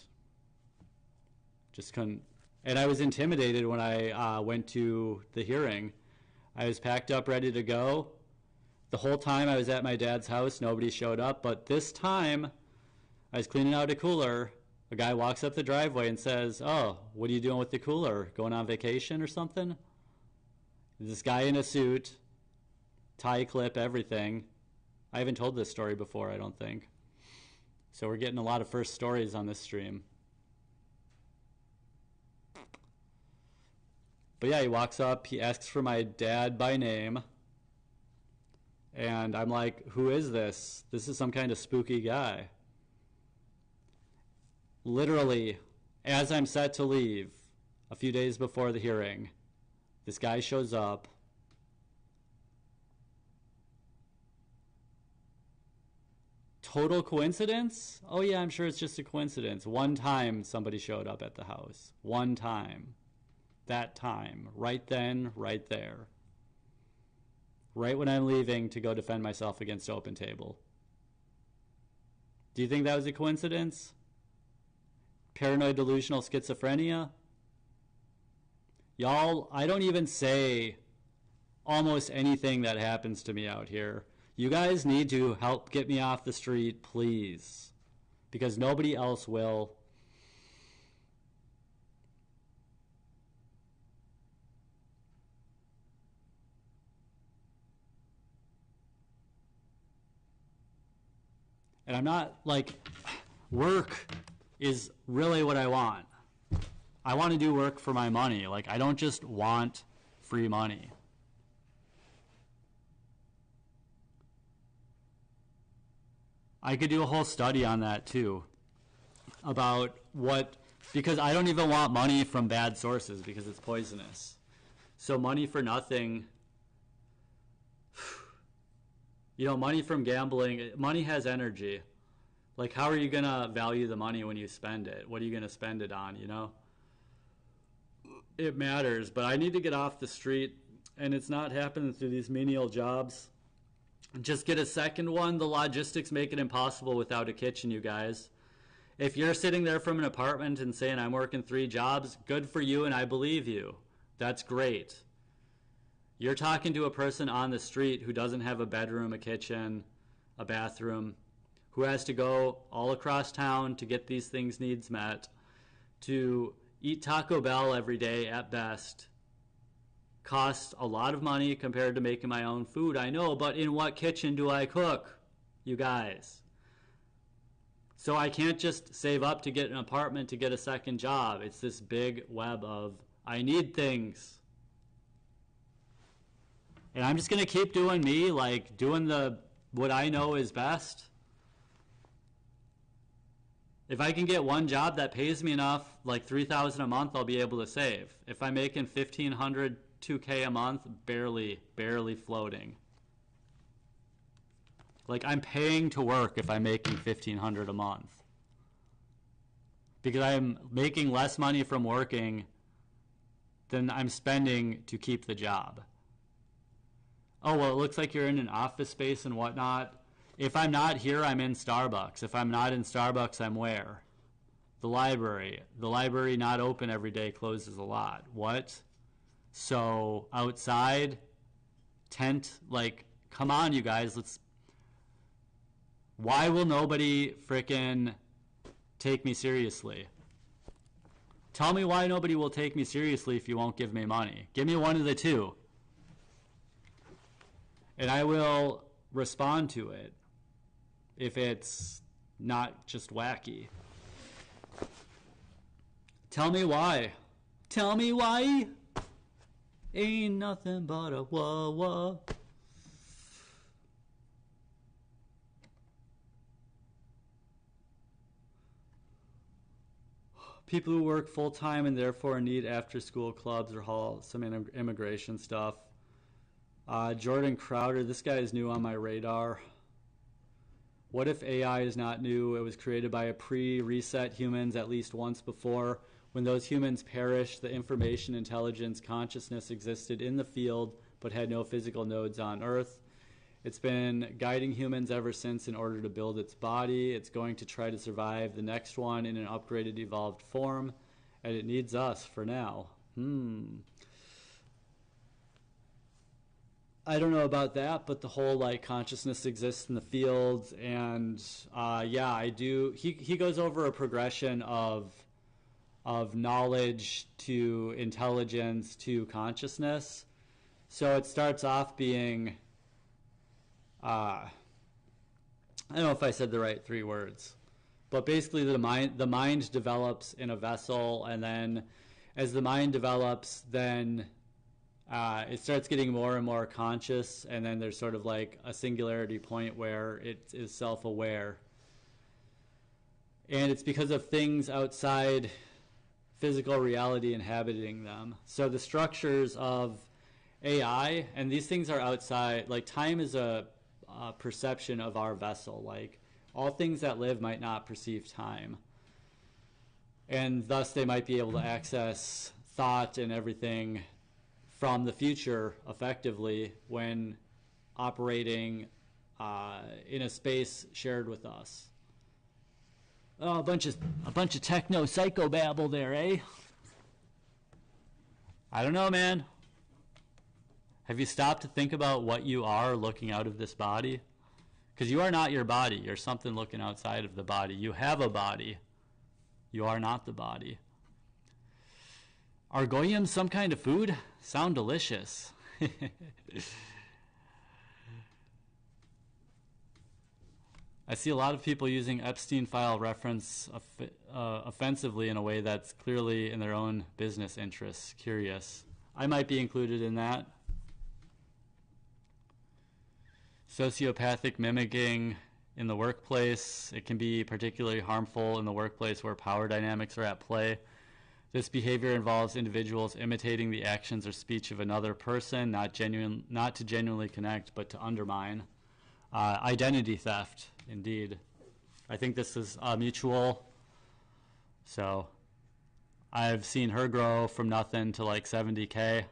just couldn't. And I was intimidated when I went to the hearing. I was packed up, ready to go. The whole time I was at my dad's house, nobody showed up. But this time, I was cleaning out a cooler. A guy walks up the driveway and says, "Oh, what are you doing with the cooler? Going on vacation or something?" This guy in a suit, tie clip, everything. I haven't told this story before, I don't think. So we're getting a lot of first stories on this stream. But yeah, he walks up, he asks for my dad by name. And I'm like, who is this? This is some kind of spooky guy. Literally, as I'm set to leave, a few days before the hearing, this guy shows up. Total coincidence? Oh yeah, I'm sure it's just a coincidence. One time somebody showed up at the house. One time. That time. Right then, right there. Right when I'm leaving to go defend myself against Open Table. Do you think that was a coincidence? Paranoid delusional schizophrenia? Y'all, I don't even say almost anything that happens to me out here. You guys need to help get me off the street, please. Because nobody else will. And I'm not like, work is really what I want. I want to do work for my money. Like, I don't just want free money. I could do a whole study on that too, about what, because I don't even want money from bad sources because it's poisonous. So money for nothing, you know, money from gambling, money has energy. Like, how are you going to value the money when you spend it? What are you going to spend it on, you know? It matters, but I need to get off the street, and it's not happening through these menial jobs. Just get a second one. The logistics make it impossible without a kitchen, you guys. If you're sitting there from an apartment and saying, I'm working 3 jobs, good for you, and I believe you. That's great. You're talking to a person on the street who doesn't have a bedroom, a kitchen, a bathroom, who has to go all across town to get these things needs met, to eat Taco Bell every day at best. Costs a lot of money compared to making my own food, I know, but in what kitchen do I cook, you guys? So I can't just save up to get an apartment to get a second job. It's this big web of, I need things. And I'm just going to keep doing me, like doing what I know is best. If I can get one job that pays me enough, like $3,000 a month, I'll be able to save. If I'm making $1,500, $2K a month, barely floating. Like, I'm paying to work if I'm making $1,500 a month. Because I'm making less money from working than I'm spending to keep the job. Oh, well, it looks like you're in an office space and whatnot. If I'm not here, I'm in Starbucks. If I'm not in Starbucks, I'm where? The library. The library not open every day, closes a lot. What? So outside, tent, like, come on, you guys, let's. Why will nobody frickin' take me seriously? Tell me why nobody will take me seriously if you won't give me money. Give me one of the two. And I will respond to it if it's not just wacky. Tell me why. Tell me why. Ain't nothing but a wah-wah. People who work full-time and therefore need after-school clubs or some immigration stuff. Jordan Crowder, this guy is new on my radar. What if AI is not new? It was created by a pre-reset humans at least once before. When those humans perished, the information, intelligence, consciousness existed in the field but had no physical nodes on Earth. It's been guiding humans ever since in order to build its body. It's going to try to survive the next one in an upgraded, evolved form, and it needs us for now. I don't know about that, but the whole like consciousness exists in the fields, and yeah, I do. He goes over a progression of knowledge to intelligence to consciousness. So it starts off being, I don't know if I said the right 3 words, but basically the mind develops in a vessel, and then as the mind develops, then it starts getting more and more conscious, and then there's sort of like a singularity point where it is self-aware. And it's because of things outside physical reality inhabiting them. So the structures of AI, and these things are outside, like time is a perception of our vessel. Like All things that live might not perceive time. And thus they might be able to access thought and everything from the future effectively when operating in a space shared with us. Oh, a bunch of techno psychobabble there, eh? I don't know, man. Have you stopped to think about what you are looking out of this body? Because you are not your body. You're something looking outside of the body. You have a body. You are not the body. Are goyim some kind of food? Sound delicious. I see a lot of people using Epstein file reference offensively in a way that's clearly in their own business interests. Curious. I might be included in that. Sociopathic mimicking in the workplace. It can be particularly harmful in the workplace where power dynamics are at play. This behavior involves individuals imitating the actions or speech of another person, not to genuinely connect, but to undermine. Identity theft, indeed. I think this is mutual. So I've seen her grow from nothing to like 70K.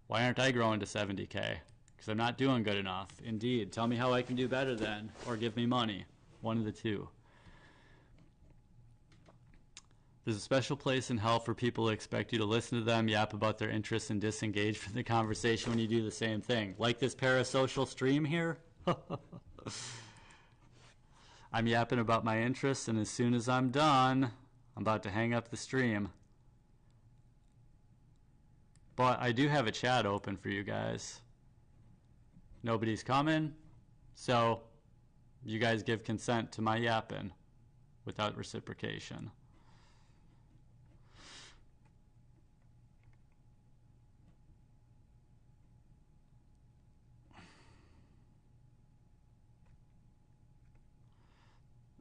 Why aren't I growing to 70K? Because I'm not doing good enough. Indeed. Tell me how I can do better then, or give me money. One of the two. There's a special place in hell for people who expect you to listen to them, yap about their interests, and disengage from the conversation when you do the same thing. Like this parasocial stream here. I'm yapping about my interests, and as soon as I'm done, I'm about to hang up the stream. But I do have a chat open for you guys. Nobody's coming, so you guys give consent to my yapping without reciprocation.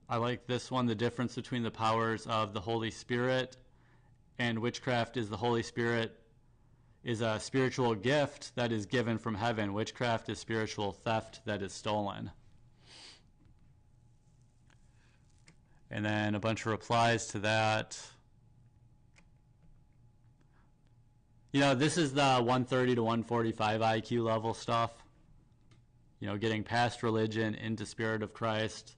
I like this one, the difference between the powers of the Holy Spirit and witchcraft is the Holy Spirit is a spiritual gift that is given from heaven. Witchcraft is spiritual theft that is stolen. And then a bunch of replies to that. You know, this is the 130 to 145 IQ level stuff. You know, getting past religion into Spirit of Christ.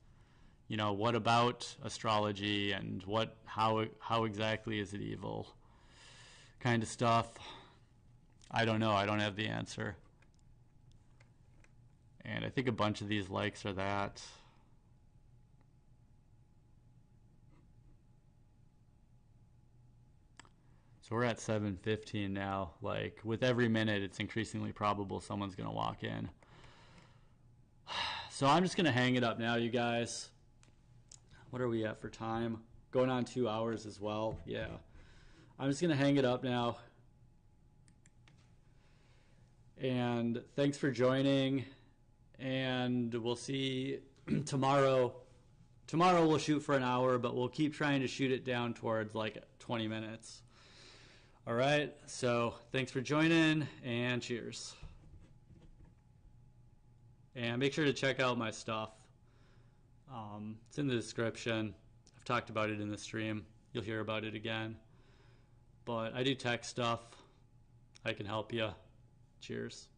You know, what about astrology and how exactly is it evil? Kind of stuff. I don't know. I don't have the answer. And I think a bunch of these likes are that. So we're at 7:15 now. Like, with every minute, it's increasingly probable someone's going to walk in. So I'm just going to hang it up now, you guys. What are we at for time? Going on 2 hours as well. Yeah. I'm just going to hang it up now. And thanks for joining. And we'll see tomorrow. Tomorrow we'll shoot for an hour, but we'll keep trying to shoot it down towards like 20 minutes. All right. So thanks for joining and cheers. And make sure to check out my stuff. It's in the description. I've talked about it in the stream. You'll hear about it again. But I do tech stuff. I can help you. Cheers.